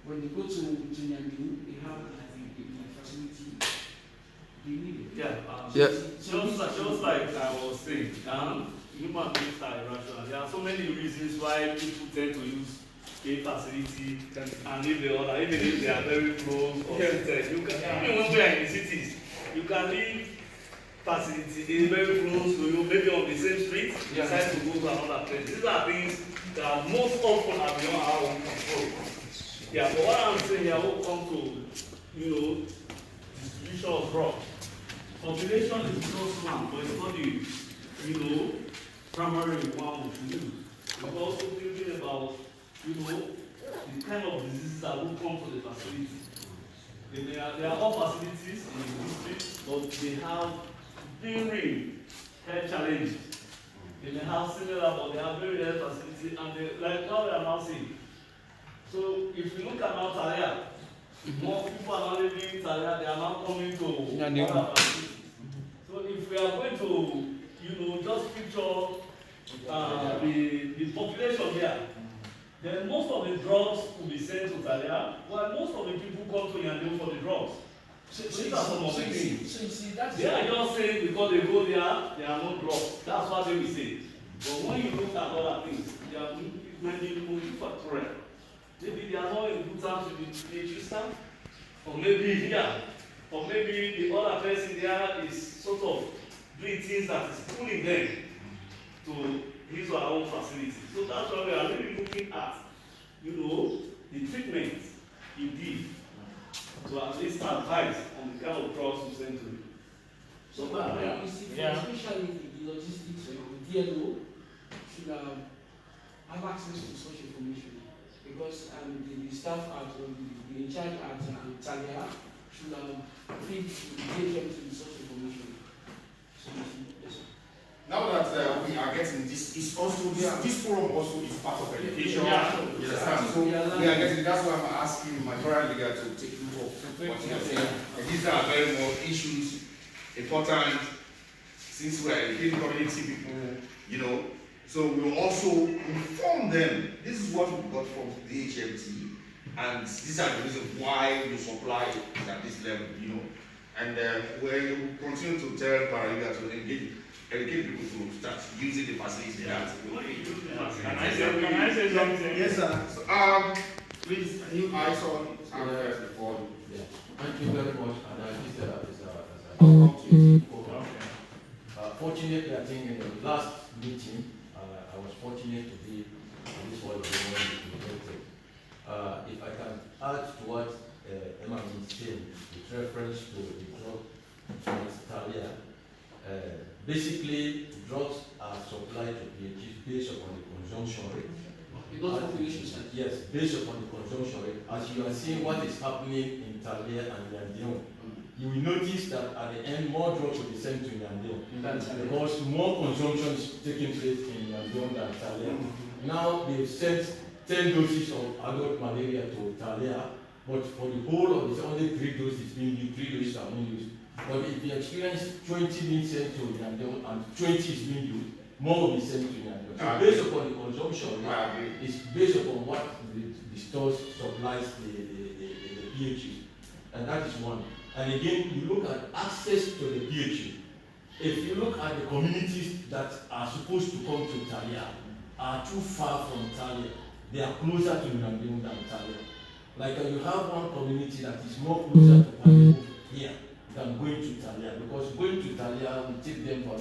Speaker 4: When they go to Nyamiru, they have the facility they need it.
Speaker 9: Just like I was saying, human beings are irrational. There are so many reasons why people tend to use a facility and leave the other, even if they are very close or seated. You can, even when we are in the cities, you can leave facility very close to you, maybe on the same street, decide to go to another place. These are things that most often are beyond our own control. Yeah, but what I'm saying here will come to, distribution of drugs. Population is just one, but it's not the, primary one we should use. We're also thinking about, the kind of diseases that will come to the facility. There are all facilities in the district, but they have very health challenges. They may have similar, but they have very health facilities, and they, like how we are now seeing. So if you look at now Talia, more people are not living in Talia, they are now coming to other facilities. So if we are going to, just picture the population here, then most of the drugs will be sent to Talia, while most of the people come to Yandeo for the drugs. So these are some of the things. They are just saying because they go there, they are not drugs. That's what they will say. But when you look at other things, they are multifactorial. Maybe they are not in good terms with the PhD staff, or maybe here, or maybe the other person there is sort of doing things that is pulling them to his or her own facility. So that's why we are really looking at, the treatment you give to at least advise on the kind of drugs you send to you. So,
Speaker 4: especially the logistics, the DLO should have access to such information because the staff at the in charge at Talia should feed them to such information. So, yes.
Speaker 2: Now that we are getting this, is also this forum also is part of education. You understand? So we are getting. That's why I'm asking my current leader to take you off what you are saying. And these are very more issues important since we are educating community people. So we will also inform them. This is what we got from the HMT, and these are the reasons why we supply at this level. And we will continue to tell Paralegal to educate people to start using the facilities they have.
Speaker 7: Can I say something?
Speaker 2: Yes, sir. So, Please, can you eyes on first before you?
Speaker 10: Yeah. Thank you very much. And this is fortunately, I think in the last meeting, I was fortunate to be on this one presented. If I can add to what Emma is saying with reference to the drug Talia, basically drugs are supplied to PHs based upon the consumption rate. Yes, based upon the consumption rate. As you are seeing what is happening in Talia and Yandion, you will notice that at the end more drugs will be sent to Yandion because more consumption is taking place in Yandion than Talia. Now they've sent 10 doses of adult malaria to Talia, but for the whole of it, only 3 doses being used, 3 doses are being used. But if you experience 20 being sent to Yandion and 20 is being used, more will be sent to Yandion. So based upon the consumption, it's based upon what the stores supplies the PHU. And that is one. And again, you look at access to the PHU. If you look at the communities that are supposed to come to Talia, are too far from Talia. They are closer to Yandion than Talia. Like you have one community that is more closer to Talia here than going to Talia, because going to Talia will take them for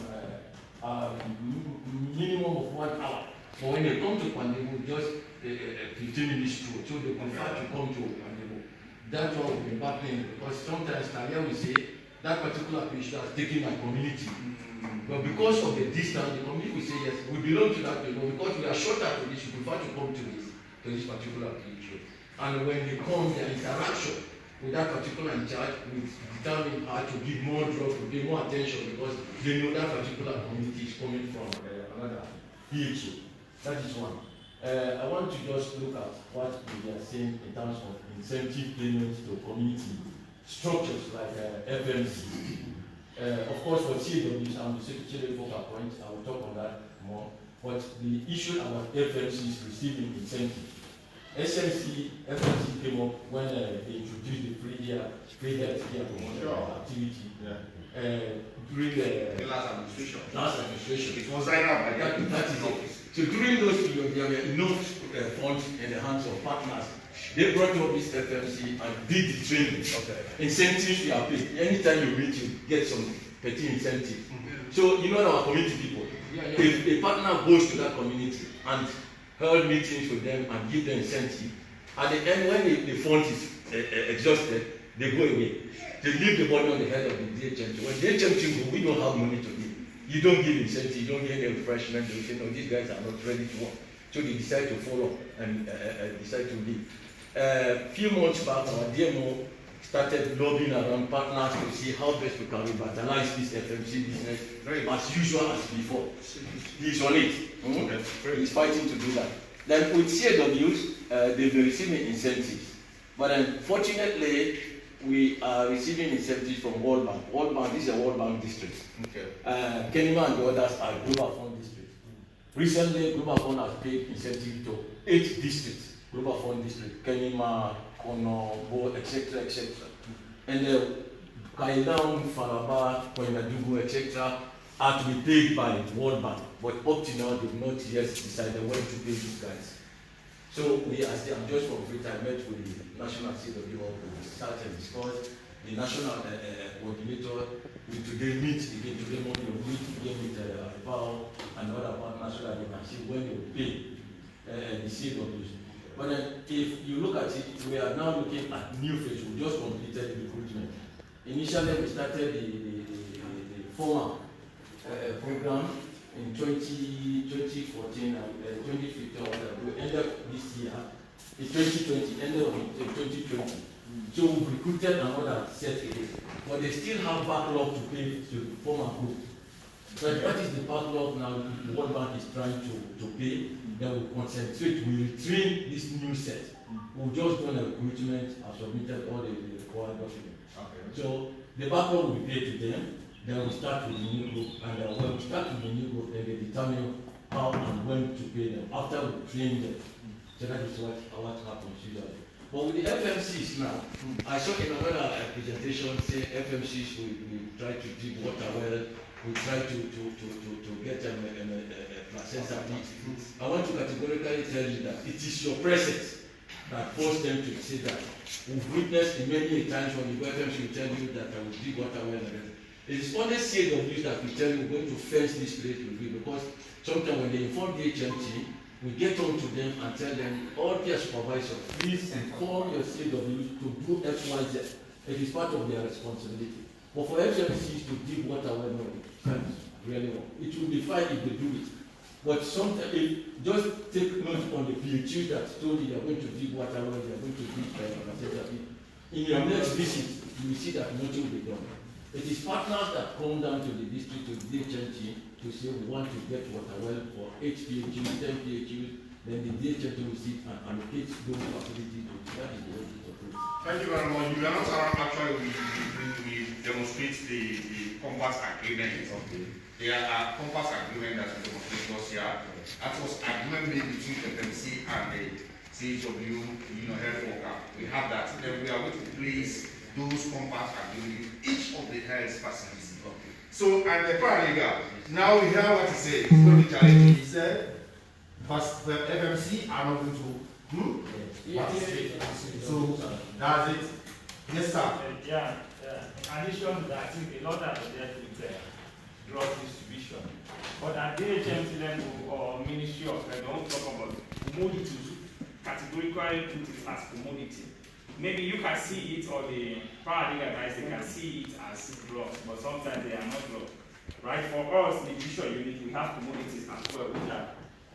Speaker 10: minimum of 1 hour. But when they come to Pandemo, just 15 minutes through, so they prefer to come to Pandemo. That's what we've been battling, because sometimes Talia will say that particular patient has taken my community. But because of the distance, the community will say yes, we belong to that people, because we are shorter to this, we prefer to come to this particular patient. And when they come, their interaction with that particular in charge will determine how to give more drugs, to give more attention, because they know that particular community is coming from another PHO. That is one. I want to just look at what we are saying in terms of incentive payments to community structures like FMC. Of course, for CAWs, I'm the secretary focal point, I will talk on that more. But the issue about FMC is receiving incentive. FMC came up when they introduced the free health care activity during the
Speaker 2: last administration.
Speaker 10: It
Speaker 2: was signed up by
Speaker 10: that is it. So during those periods, there were enough funds in the hands of partners. They brought up this FMC and did the training. Incentives you are paid. Anytime you meet, you get some petty incentive. So you know our community people. If a partner goes to that community and hold meetings with them and give them incentive, at the end when the fund is exhausted, they go away. They leave the money on the head of the DHMT. When DHMT go, we don't have money to give. You don't give incentive, you don't give any refreshment. They say, no, these guys are not ready to work. So they decide to follow and decide to leave. Few months back, our DMO started lobbying around partners to see how best we can revitalize this FMC business as usual as before. He's on it. He's fighting to do that. Then with CAWs, they've been receiving incentives. But unfortunately, we are receiving incentives from World Bank. World Bank, this is a World Bank district. Kenima and the others are Global Fund districts. Recently, Global Fund has paid incentive to 8 districts. Global Fund district, Kenima, Kono, Bo, etc., etc. And Kailam, Faraba, Koinadugu, etc., are to be paid by World Bank. But up to now, they've not yet decided when to pay these guys. So we are still, I'm just from Britain, I met with the National CW to start and discuss. The national coordinator will today meet again today morning, will meet again with PAO and other partners so that they can see when they will pay the CWs. But then if you look at it, we are now looking at new phase. We just completed the recruitment. Initially, we started the former program in 2014 and 2015. We ended this year. It's 2020, ended of 2020. So we recruited another set again. But they still have backlog to pay to the former group. But that is the backlog now the World Bank is trying to pay. Then we concentrate, we retrain this new set. We've just done a recruitment and submitted all the required documents. So the backlog will be paid to them. Then we start with the new group. And when we start with the new group, then they determine how and when to pay them after we train them. So that is what happens usually. But with the FMCs now, I saw in another presentation saying FMCs we try to dig water well, we try to get them a placenta. I want to categorically tell you that it is your presence that force them to say that. We've witnessed in many times when the FMC will tell you that I will dig water well and everything. It is only CAWs that we tell you we're going to fence this place with you, because sometimes when they inform the HMT, we get on to them and tell them, all their supervisors, please inform your CAWs to do XYZ. It is part of their responsibility. But for FMCs to dig water well, no, can't really work. It will be fine if they do it. But sometimes, just take note on the PHU that told you they are going to dig water well, they are going to dig etc. In your next visit, you will see that nothing will be done. It is partners that come down to the district, to the DHMT, to say we want to get water well for 8 PHUs, 10 PHUs, then the DHMT will sit and allocate those facilities to that is the way it operates.
Speaker 2: Thank you very much. You are not around. Actually, we demonstrate the compass agreement. Okay. There are compass agreement that we demonstrate us here. That was agreement made between FMC and the CHW, health worker. We have that. Then we are going to place those compass agreements in each of the health facilities. Okay. So, and the paralegal, now we hear what he said. It's going to be challenging. He said, but the FMC are not going to participate. So, that's it. Yes, sir.
Speaker 7: Yeah. In addition to that, I think a lot of that with drug distribution. But at the HMT level or Ministry of Health, don't talk about commodity, categorically put it as commodity. Maybe you can see it, or the paralegal guys, they can see it as drugs, but sometimes they are not drugs. Right? For us, the judicial unit, we have commodities as well,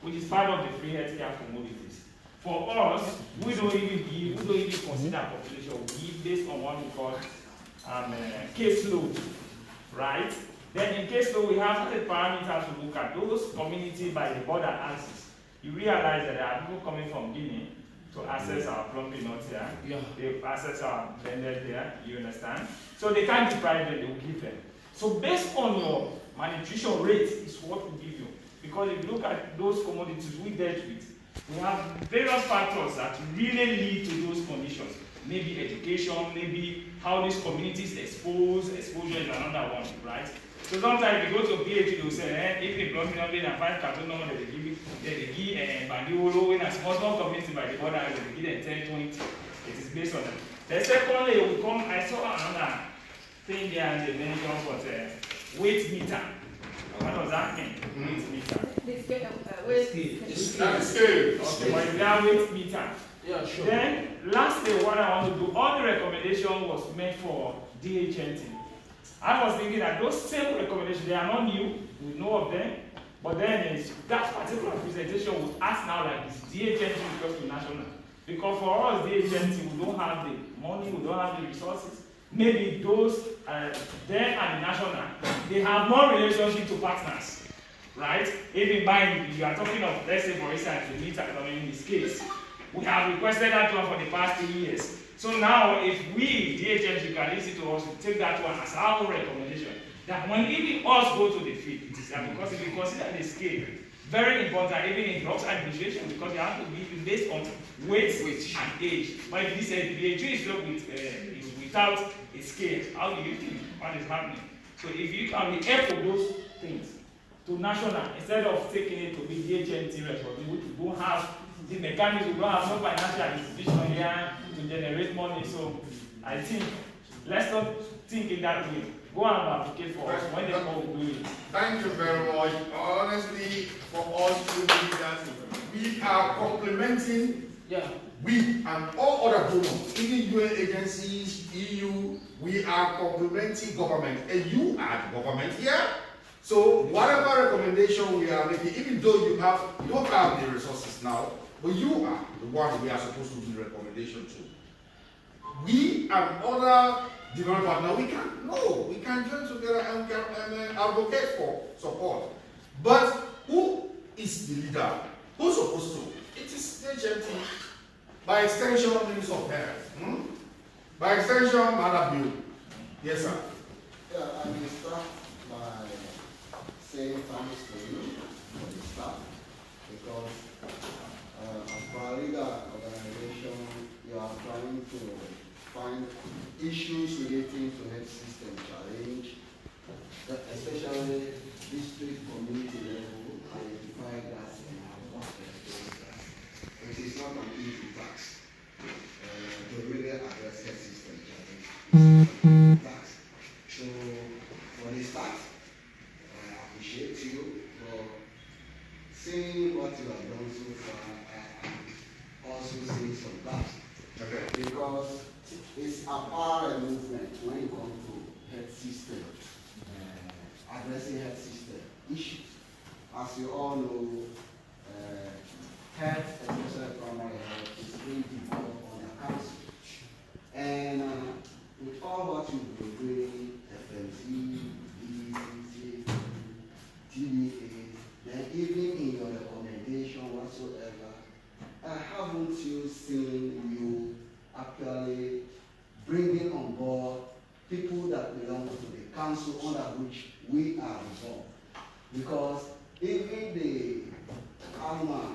Speaker 7: which is part of the free healthcare commodities. For us, we don't even consider population. We give based on what we call caseload, right? Then in caseload, we have certain parameters to look at. Those communities by the border axis, you realize that there are people coming from Guinea to access our plumpy nuts here. Yeah. They access our blended here, you understand? So they can't deprive them, they will give them. So based on your malnutrition rate is what we give you. Because if you look at those commodities we dealt with, we have various factors that really lead to those conditions. Maybe education, maybe how these communities exposure is another one, right? So sometimes if you go to PhD, they'll say, if the plumbing not being 5 carton number, they give Bandiolo in a small community by the border, they give them 10, 20. It is based on that. The secondly, we come, I saw another thing there and they mentioned was weight meter. What does that mean? Weight meter. Scale. Okay, but if they are weight meter. Yeah, sure. Then, lastly, what I want to do, all the recommendation was meant for DHMT. I was thinking that those same recommendations, they are not new, we know of them, but then that particular presentation would ask now like this DHMT because to national. Because for us, DHMT, we don't have the money, we don't have the resources. Maybe those, them and the national, they have more relationship to partners, right? Even by, you are talking of, let's say for instance, the meter, in this case, we have requested that one for the past 3 years. So now, if we, DHMT, can listen to us, we take that one as our own recommendation. That when even us go to the field, it is because if you consider the scale, very important, even in drugs administration, because you have to be based on weight and age. But if this DHU is not is without a scale, how do you think what is happening? So if you can be able those things to national, instead of taking it to be DHMT responsibility, to go have the mechanism, we don't have no financial institution here to generate money. So I think let's not think in that way. Go and advocate for us when they come to do it.
Speaker 2: Thank you very much. Honestly, for us to believe that we are complementing, we and all other donors, even UN agencies, EU, we are complementing government, and you are the government here. So whatever recommendation we are making, even though you don't have the resources now, but you are the ones we are supposed to do the recommendation to. We and other development partners, we can join together and we can advocate for support. But who is the leader? Who's supposed to? It is the HMT. By extension, Minister of Health. By extension, Madam Bill. Yes, sir.
Speaker 5: Yeah, I will start by saying thanks to you for the staff, because as per legal organization, you are trying to find issues relating to health system challenge, especially district community level, identify that in our work. It is not an easy task. to really address health system challenge. So for the start, I appreciate you for seeing what you have done so far and also seeing some gaps.
Speaker 2: Okay.
Speaker 5: Because it's a power movement when you come to health system, addressing health system issues. As you all know, health, especially primary health, is being developed on the council. And with all what you've been doing, FMC, DCC, TDA, then even in your recommendation whatsoever, haven't you seen you actually bringing on board people that belong to the council under which we are involved? Because even the annual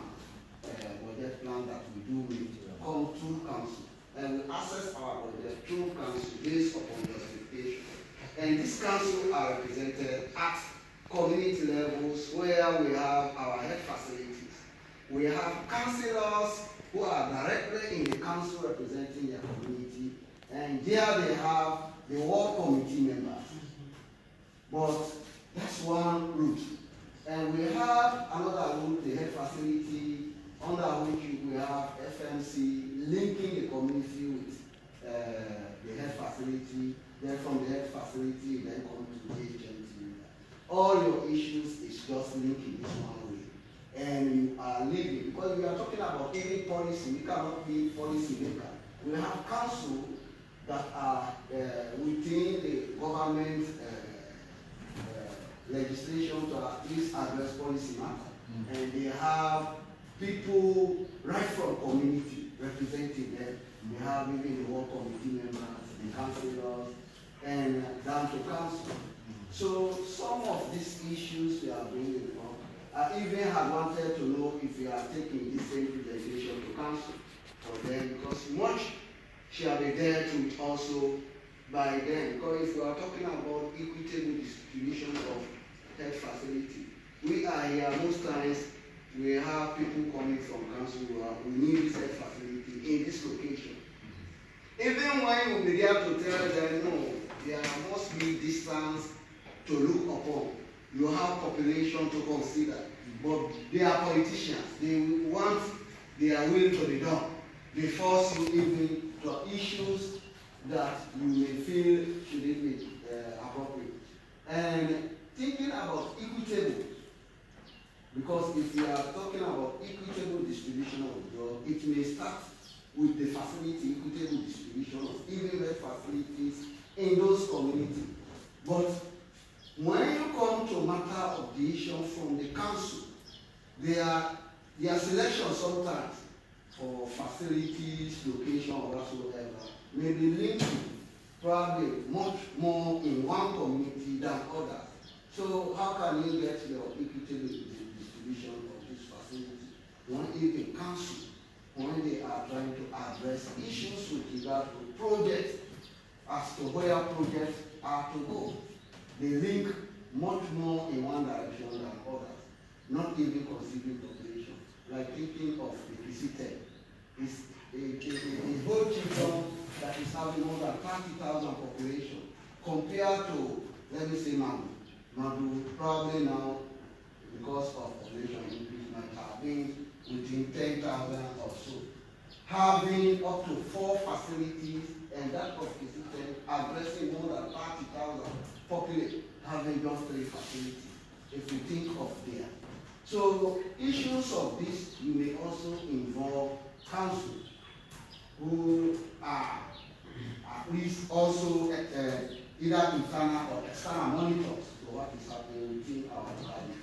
Speaker 5: budget plan that we do with come through council, and we access our budget through council based upon justification. And this council are represented at community levels where we have our health facilities. We have councillors who are directly in the council representing their community, and there they have the ward committee members. But that's one route. And we have another route, the health facility, under which we have FMC linking the community with the health facility. Then from the health facility, you then come to the HMT. All your issues is just linking this one way. And you are living, because we are talking about any policy, we cannot be policy maker. We have council that are within the government legislation to at least address policy matter. And they have people right from community representing them. They have even the ward committee members, the councillors, and down to council. So some of these issues we are bringing up, I even had wanted to know if you are taking this same presentation to council for them, because much shall be there to also by them. Because if we are talking about equitable distribution of health facility, we are here most times we have people coming from council who are, we need this health facility in this location. Even when we begin to tell them no, there must be distance to look upon. You have population to consider, but they are politicians. They want their will to be done. They force you even to issues that you may feel shouldn't be appropriate. And thinking about equitable, because if we are talking about equitable distribution of drugs, it may start with the facility, equitable distribution of even health facilities in those communities. But when you come to matter of decision from the council, their selection sometimes for facilities, location, or whatsoever may be linked probably much more in one community than others. So how can you get your equitable distribution of this facility when even council, when they are trying to address issues with regard to projects as to where projects are to go? They link much more in one direction than others, not even considering population. Like thinking of the PCT, it's a whole kingdom that is having more than 30,000 population compared to, let me say, Madu probably now, because of population increase, might have been within 10,000 or so. Having up to 4 facilities, and that of PCT addressing more than 30,000 population, having just 3 facilities, if you think of there. So issues of this, you may also involve council, who are at least also either internal or external monitors to what is happening within our locality.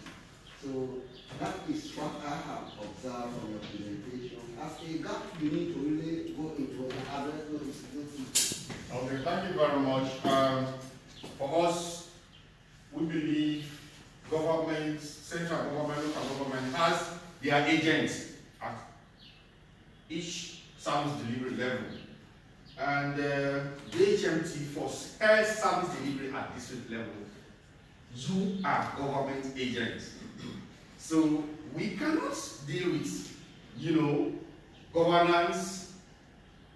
Speaker 5: So that is what I have observed from your presentation. As a gap, you need to really go into and address those issues.
Speaker 2: Okay, thank you very much. For us, we believe government, central government, local government has their agents at each service delivery level. And the HMT for health service delivery at district level, you are government agents. So we cannot deal with, governance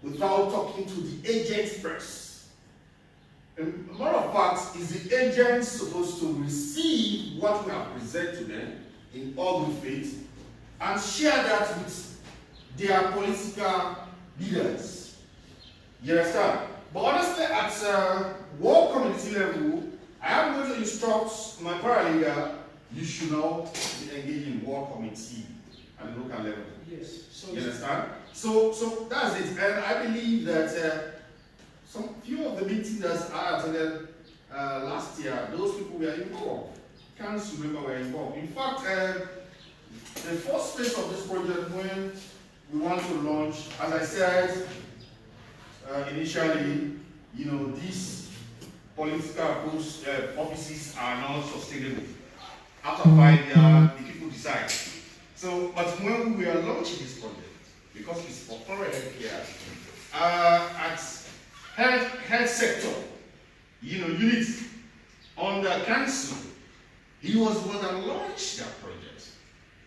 Speaker 2: without talking to the agents first. And a matter of fact, is the agents supposed to receive what we have presented to them in all good faith and share that with their political leaders? You understand? But honestly, at world community level, I am going to instruct my paralegal, you should not be engaged in world committee at the local level.
Speaker 4: Yes. So
Speaker 2: You understand? So that's it. And I believe that some few of the meetings that I attended last year, those people were involved. Can't remember were involved. In fact, the first phase of this project, when we want to launch, as I said initially, you know, these political offices are not sustainable. After 5 years, the people decide. So, but when we are launching this project, because it's for foreign healthcare, at health sector, you know, unit on the council, he was the one that launched that project.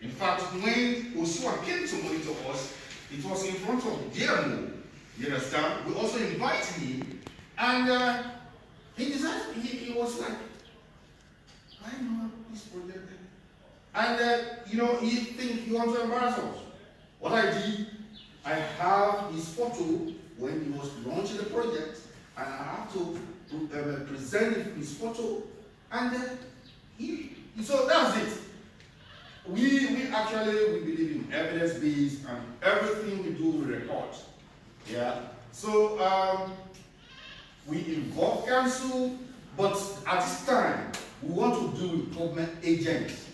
Speaker 2: In fact, when Osua came to monitor us, it was in front of DMO. You understand? We also invited him, and he decided, he was like, I know this project. And, you know, he wants to embarrass us. What I did, I have his photo when he was launching the project, and I have to present his photo, and so that's it. We actually believe in evidence-based, and everything we do we record. Yeah. So we involve council, but at this time we want to do with government agents,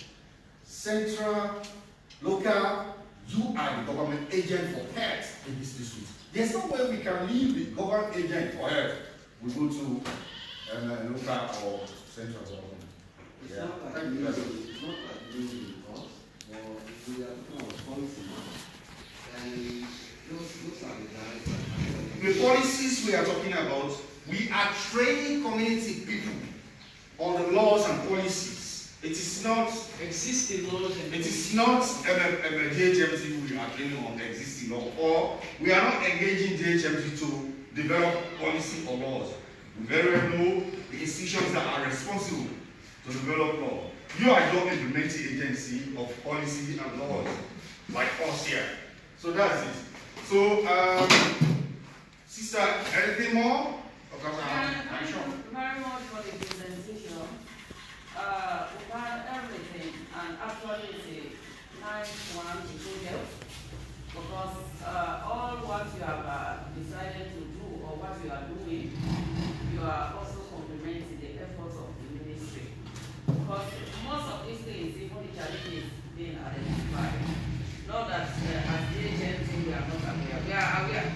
Speaker 2: central, local. You are the government agent for health in this district. There's no way we can leave the government agent for health. We go to local or central government.
Speaker 5: It's not like we are doing cost, but we are talking about policy now. And those are the guys.
Speaker 2: The policies we are talking about, we are training community people on the laws and policies. It is not
Speaker 4: existing laws and
Speaker 2: it is not DHMT we are training on the existing law, or we are not engaging DHMT to develop policy or laws. We very well know the institutions that are responsible to develop law. You are your implementing agency of policy and laws, like us here. So that's it. So, sister, anything more?
Speaker 1: Thank you very much for the presentation. About everything, and actually it's a nice one to do help, because all what you have decided to do or what you are doing, you are also complementing the efforts of the ministry. Because most of these things, even the challenges being identified, not that as the agency we are not aware. We are aware,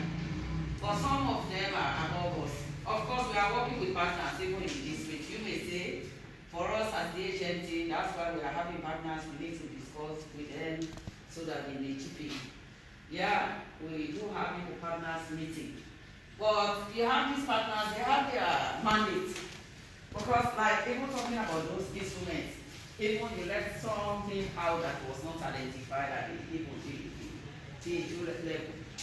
Speaker 1: but some of them are above us. Of course, we are working with partners even in the district. You may say, for us as the agency, that's why we are having partners. We need to discuss with them so that they may chip in. Yeah, we do have a partners meeting. But you have these partners, they have their mandate. Because like even talking about those instruments, even you left something out that was not identified at the level.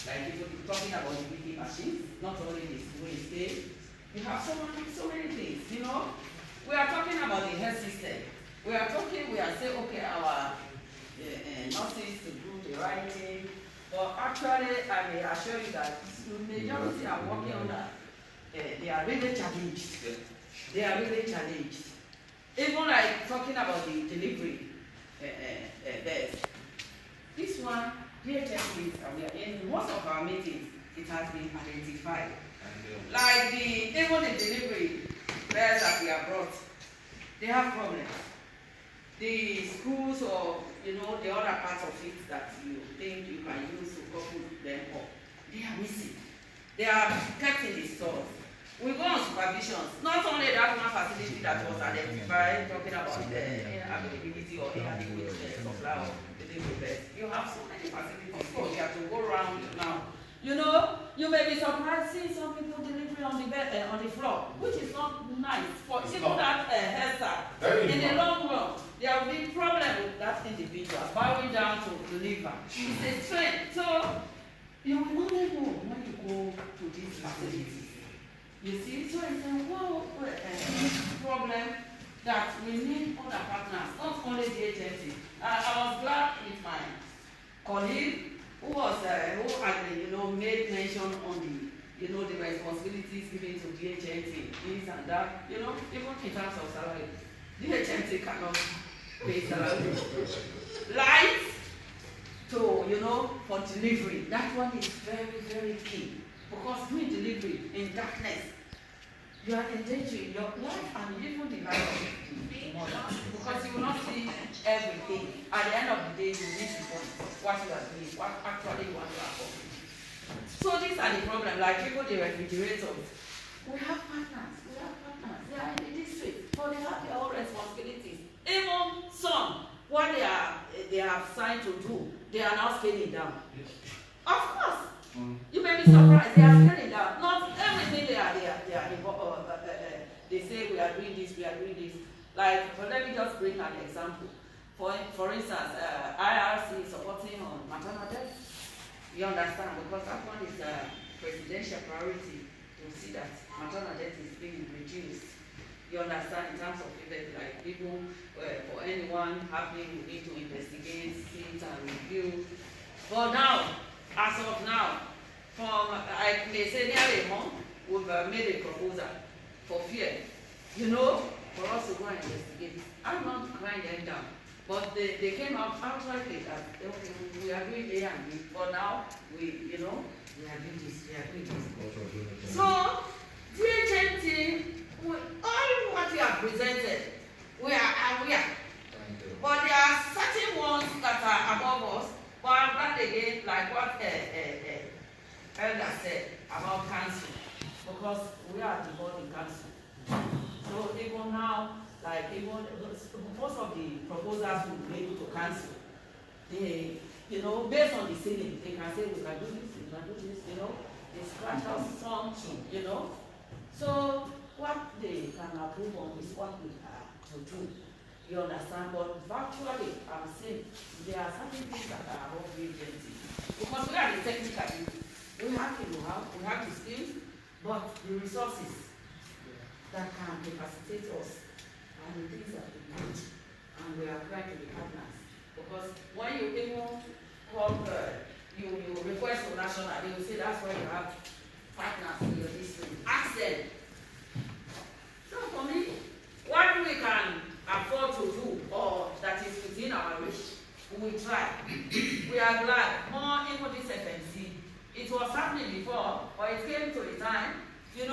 Speaker 1: Like people talking about the BP machines, not only this way state. You have so many things, you know. We are talking about the health system. We are saying, okay, our nurses to do the right thing. But actually, I may assure you that the majority are working on that. They are really challenged. They are really challenged. Even like talking about the delivery beds. This one, DHS in most of our meetings, it has been identified. Like even the delivery beds that we have brought, they have problems. The schools or the other parts of it that you think you can use to couple them up, they are missing. They are kept in the stores. We go on supervisions. Not only that one facility that was identified, talking about availability or inadequate supply of delivery beds. You have so many facilities. Of course, you have to go around now. You know, you may be surprised seeing some people delivering on the bed, on the floor, which is not nice for even that hairstyle. In the long run, there will be problem with that individual bowing down to deliver. It's a trend. So you will only know when you go You see, so it's a whole problem that we need other partners, not only the agency. I was glad with my colleague who had made mention on the responsibilities given to DHNT, this and that, even in terms of salary. DHNT cannot pay salary. Light for delivery, that one is very, very key. Because doing delivery in darkness, you are endangering your life and even the life of the mother. Because you will not see everything. At the end of the day, you need to know what you are doing, what actually you want to accomplish. So these are the problems, like people, the refrigerators. We have partners, they are in the district, but they have their own responsibilities. Even some, what they are assigned to do, they are now scaling down. Of course, you may be surprised, they are scaling down. Not everything they are involved. They say we are doing this, we are doing this. Like, but let me just bring an example. For instance, IRC is supporting on maternal death. You understand? Because that one is a presidential priority to see that maternal death is being reduced. You understand? In terms of events like people, for anyone happening, we need to investigate, see it and review. But now, as of now, they say nearly a month, we've made a proposal for fear, for us to go and investigate. I'm not crying them down. But they came out outrightly that we are doing A and B, but now we are doing this, we are doing this. So, DHNT, all what you have presented, we are aware. But there are certain ones that are above us, but I'm glad again, like what Elder said about council, because we are the board in council. So even now, like even most of the proposals we made to council, they, based on the ceiling, they can say we can do this, we can do this, they scratch out something, So what they can approve on is what we have to do. You understand? But virtually, I'm saying there are certain things that are above the agency. Because we are the technical people. We have the know-how, we have the skills, but the resources that can capacitate us and the things that we need. And we are trying to be partners. Because when you even call, you request for national, they will say that's why you have partners in your district. Ask them. So for me, what we can afford to do, or that is within our reach, we will try. We are glad. More even this FMC. It was happening before, but it came to a time, the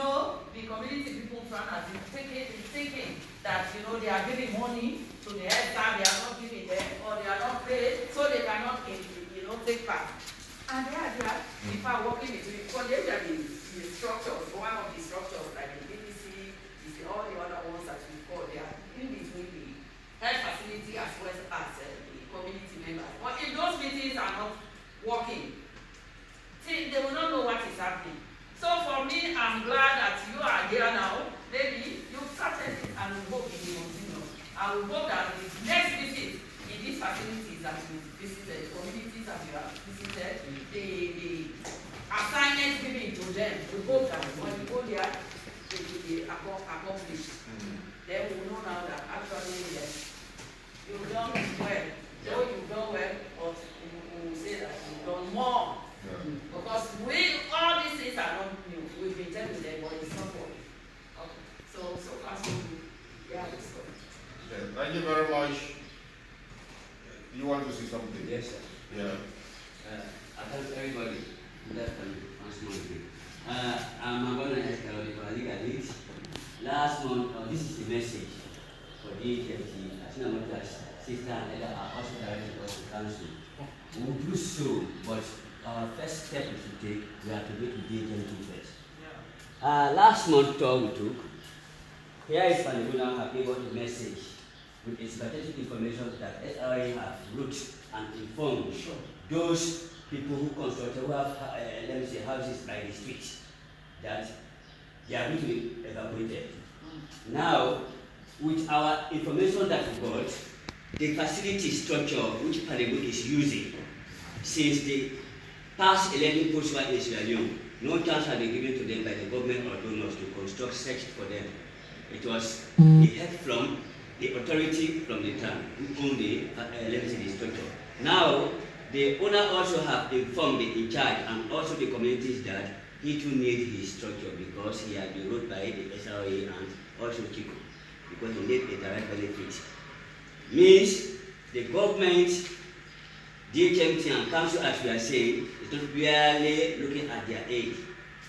Speaker 1: community people from us thinking that, they are giving money to the head staff, they are not giving them, or they are not paid, so they cannot, take part. And they are there, if I'm working between, because they are the structures, one of the structures, like the BBC, all the other ones that we call, they are in between the health facility as well as the community members. But if those meetings are not working, they will not know what is happening. So for me, I'm glad that you are here now. Maybe you started it and we hope it will continue. And we hope that the next visit in these facilities that we visited, communities that we have visited, the assignments given to them, we hope that when we go there, it will be accomplished. Then we will know now that actually, yes, you've done well. Though you've done well, but we will say that you've done more. Because all these things are not new. We've been telling them, but it's not working. Okay. So far so good. Yeah, it's good.
Speaker 2: Okay, thank you very much. You want to say something?
Speaker 11: Yes, sir.
Speaker 2: Yeah.
Speaker 11: I thank everybody that can answer my question. I'm going to ask a legal. Last month, this is a message for DHMT. I think I'm going to ask sister and elder are also directed us to council. We will do so, but our first step we should take, we have to go to DHMT first. Yeah. Last month tour we took, here is Panibuna have given a message with its strategic information that SRA have wrote and informed those people who constructed, who have, let me say, houses by the street, that they are going to be evacuated. Now, with our information that we got, the facility structure which Panibuna is using since the past 11 post-war in Leone No chance had been given to them by the government or donors to construct such for them. It was the help from the authority from the town who own the the structure. Now, the owner also have informed the in charge and also the communities that he too needs his structure because he had been wrote by the SRA and also Chico because he needs a direct benefit. Means the government, DHMT and council, as we are saying, is not really looking at their aid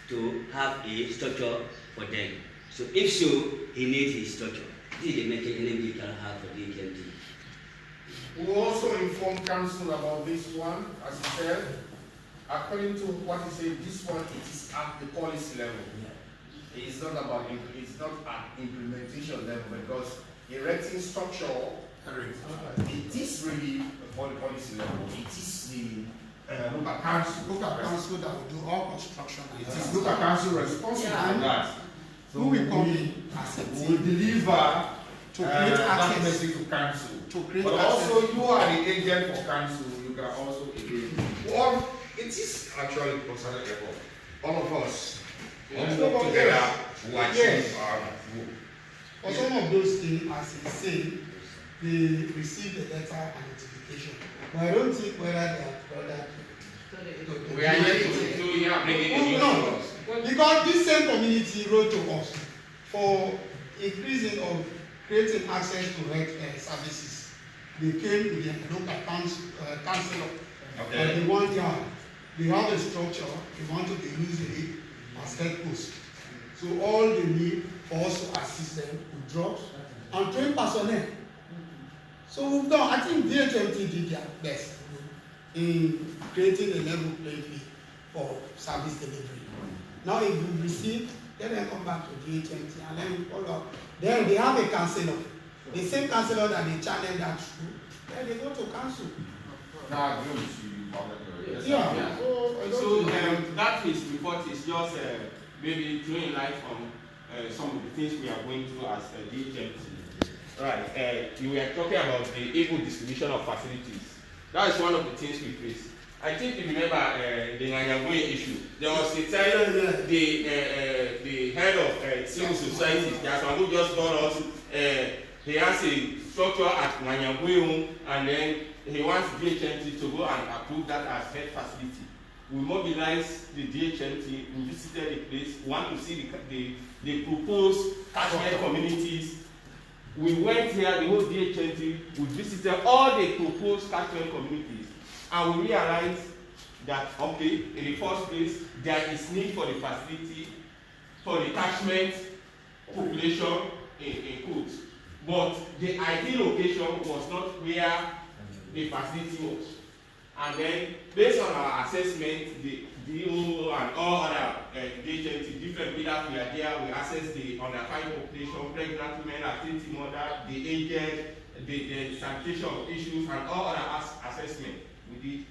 Speaker 11: to have a structure for them. So if so, he needs his structure. This is the message NMD can have for DHMT.
Speaker 2: We will also inform council about this one, as he said. According to what he said, this one it is at the policy level. Yeah. It's not about it's not at implementation level because erecting structure it is really for the policy level. It is the local council.
Speaker 8: Local council that will do all construction.
Speaker 2: It is local council responsible for that. So
Speaker 8: who will come in as a
Speaker 2: we
Speaker 8: team
Speaker 2: will deliver
Speaker 8: to create
Speaker 2: that
Speaker 8: access
Speaker 2: message to council.
Speaker 8: to create
Speaker 2: But
Speaker 8: access.
Speaker 2: also you are the agent for council. You can also again. Well, it is actually concerted effort. All of us all work together to achieve our goal.
Speaker 8: For some of those things, as he said, they received the letter and notification. But I don't think whether they are brother to
Speaker 2: We are here to bring in the
Speaker 8: no, because this same community wrote to us for increasing or creating access to health services. They came to the local councillor.
Speaker 2: Okay.
Speaker 8: They want they have a structure, they want to be using it as health post. So all they need for us to assist them with drugs and train personnel. So we've done, I think DHMT did their best in creating a level playing field for service delivery. Now if we receive, let them come back to DHMT and then we follow up. Then they have a councillor. The same councillor that they channel that through, then they go to council.
Speaker 2: Now, good to you.
Speaker 8: Yeah.
Speaker 7: So that his report is just maybe throwing light on some of the things we are going through as DHMT. Right. You were talking about the equal distribution of facilities. That is one of the things we face. I think if you remember the Nanyangwe issue, there was a time the head of civil society, who just told us he has a structure at Nanyangwe and then he wants DHMT to go and approve that as health facility. We mobilized the DHMT, we visited the place, we want to see the proposed catchment communities. We went here, the whole DHMT, we visited all the proposed catchment communities, and we realized that, okay, in the first place, there is need for the facility, for the catchment population in quotes. But the ideal location was not where the facility was. And then, based on our assessment, the DO and all other DHMT, different pillars we are there, we assess the underlying population, pregnant women, activity mother, the aged, the sanitation issues, and all other assessment. We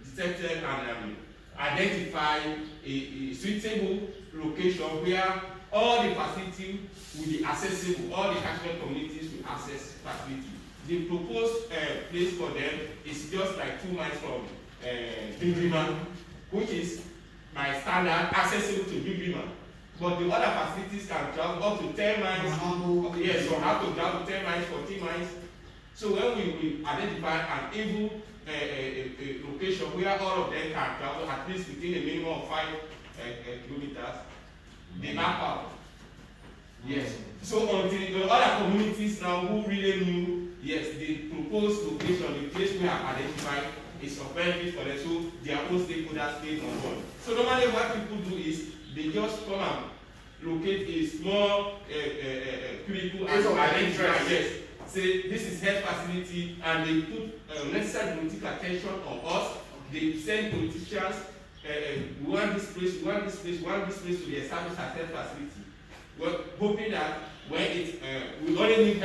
Speaker 7: detected and identified a suitable location where all the facility will be accessible, all the catchment communities will access facility. The proposed place for them is just like 2 miles from Bibrima, which is by standard accessible to Bibrima. But the other facilities can travel up to 10 miles. Yes, so have to travel 10 miles, 14 miles. So when we identify an able a location where all of them can travel at least within a minimum of 5 kilometers, they map out. Yes. So until the other communities now who really knew, yes, the proposed location, the place we have identified is of benefit for them, so their own stakeholders stay on board. So normally what people do is they just come and locate a small critical and identify, yes, say this is health facility, and they put necessary political attention on us. They send politicians, we want this place, we want this place, we want this place to be established as health facility. We're hoping that when it, we only need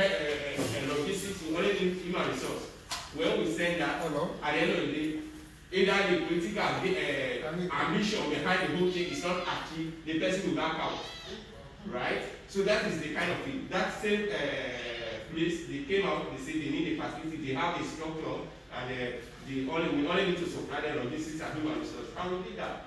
Speaker 7: logistics, we only need human resource. When we send that, at the end of the day, either the political ambition behind the whole thing is not achieved, the person will back out. Right? So that is the kind of thing. That same place, they came out, they said they need a facility, they have a structure,
Speaker 2: and we only need to supply the logistics and human resources, and we did that.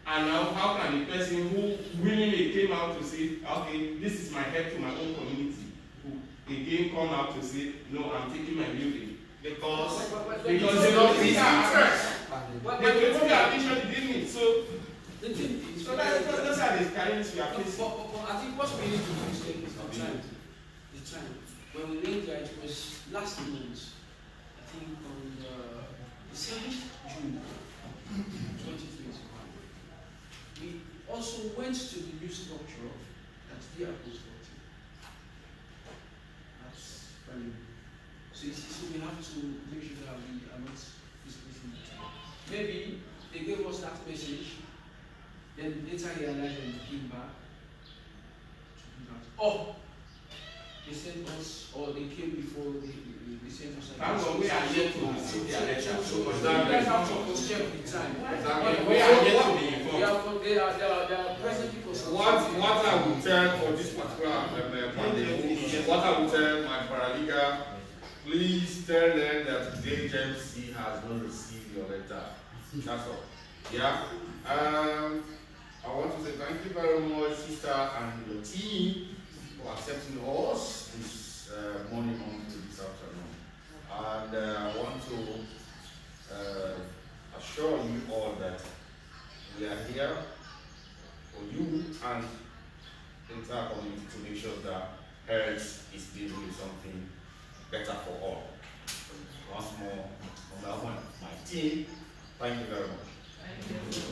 Speaker 2: And now, how can a person who willingly came out to say, okay, this is my help to my own community, who again come out to say, no, I'm taking my building, because they don't see our interest. They don't see our vision, didn't it? So
Speaker 4: the thing is,
Speaker 2: those are the challenges we are facing.
Speaker 4: But I think what we need to do is take is the time. The time. When we made that, it was last month, I think on the 7th June 2021. We also went to the new structure that they are constructing. That's very good. So we have to make sure that we are not displacing the time. Maybe they gave us that message, then later he realized and came back to do that. Or they sent us, or they came before they sent us.
Speaker 2: We are yet to receive their letter. So
Speaker 4: you guys have to cross-check the time.
Speaker 2: We are yet to be informed.
Speaker 4: They are present people.
Speaker 2: What I will tell for this particular pandemic, what I will tell my paralegal, please tell them that the agency has not received your letter. That's all. Yeah. I want to say thank you very much, sister, and your team for accepting us this morning on to this afternoon. And I want to assure you all that we are here for you and the entire community to make sure that health is doing something better for all. Once more, on that one, my team, thank you very much.
Speaker 1: Thank you.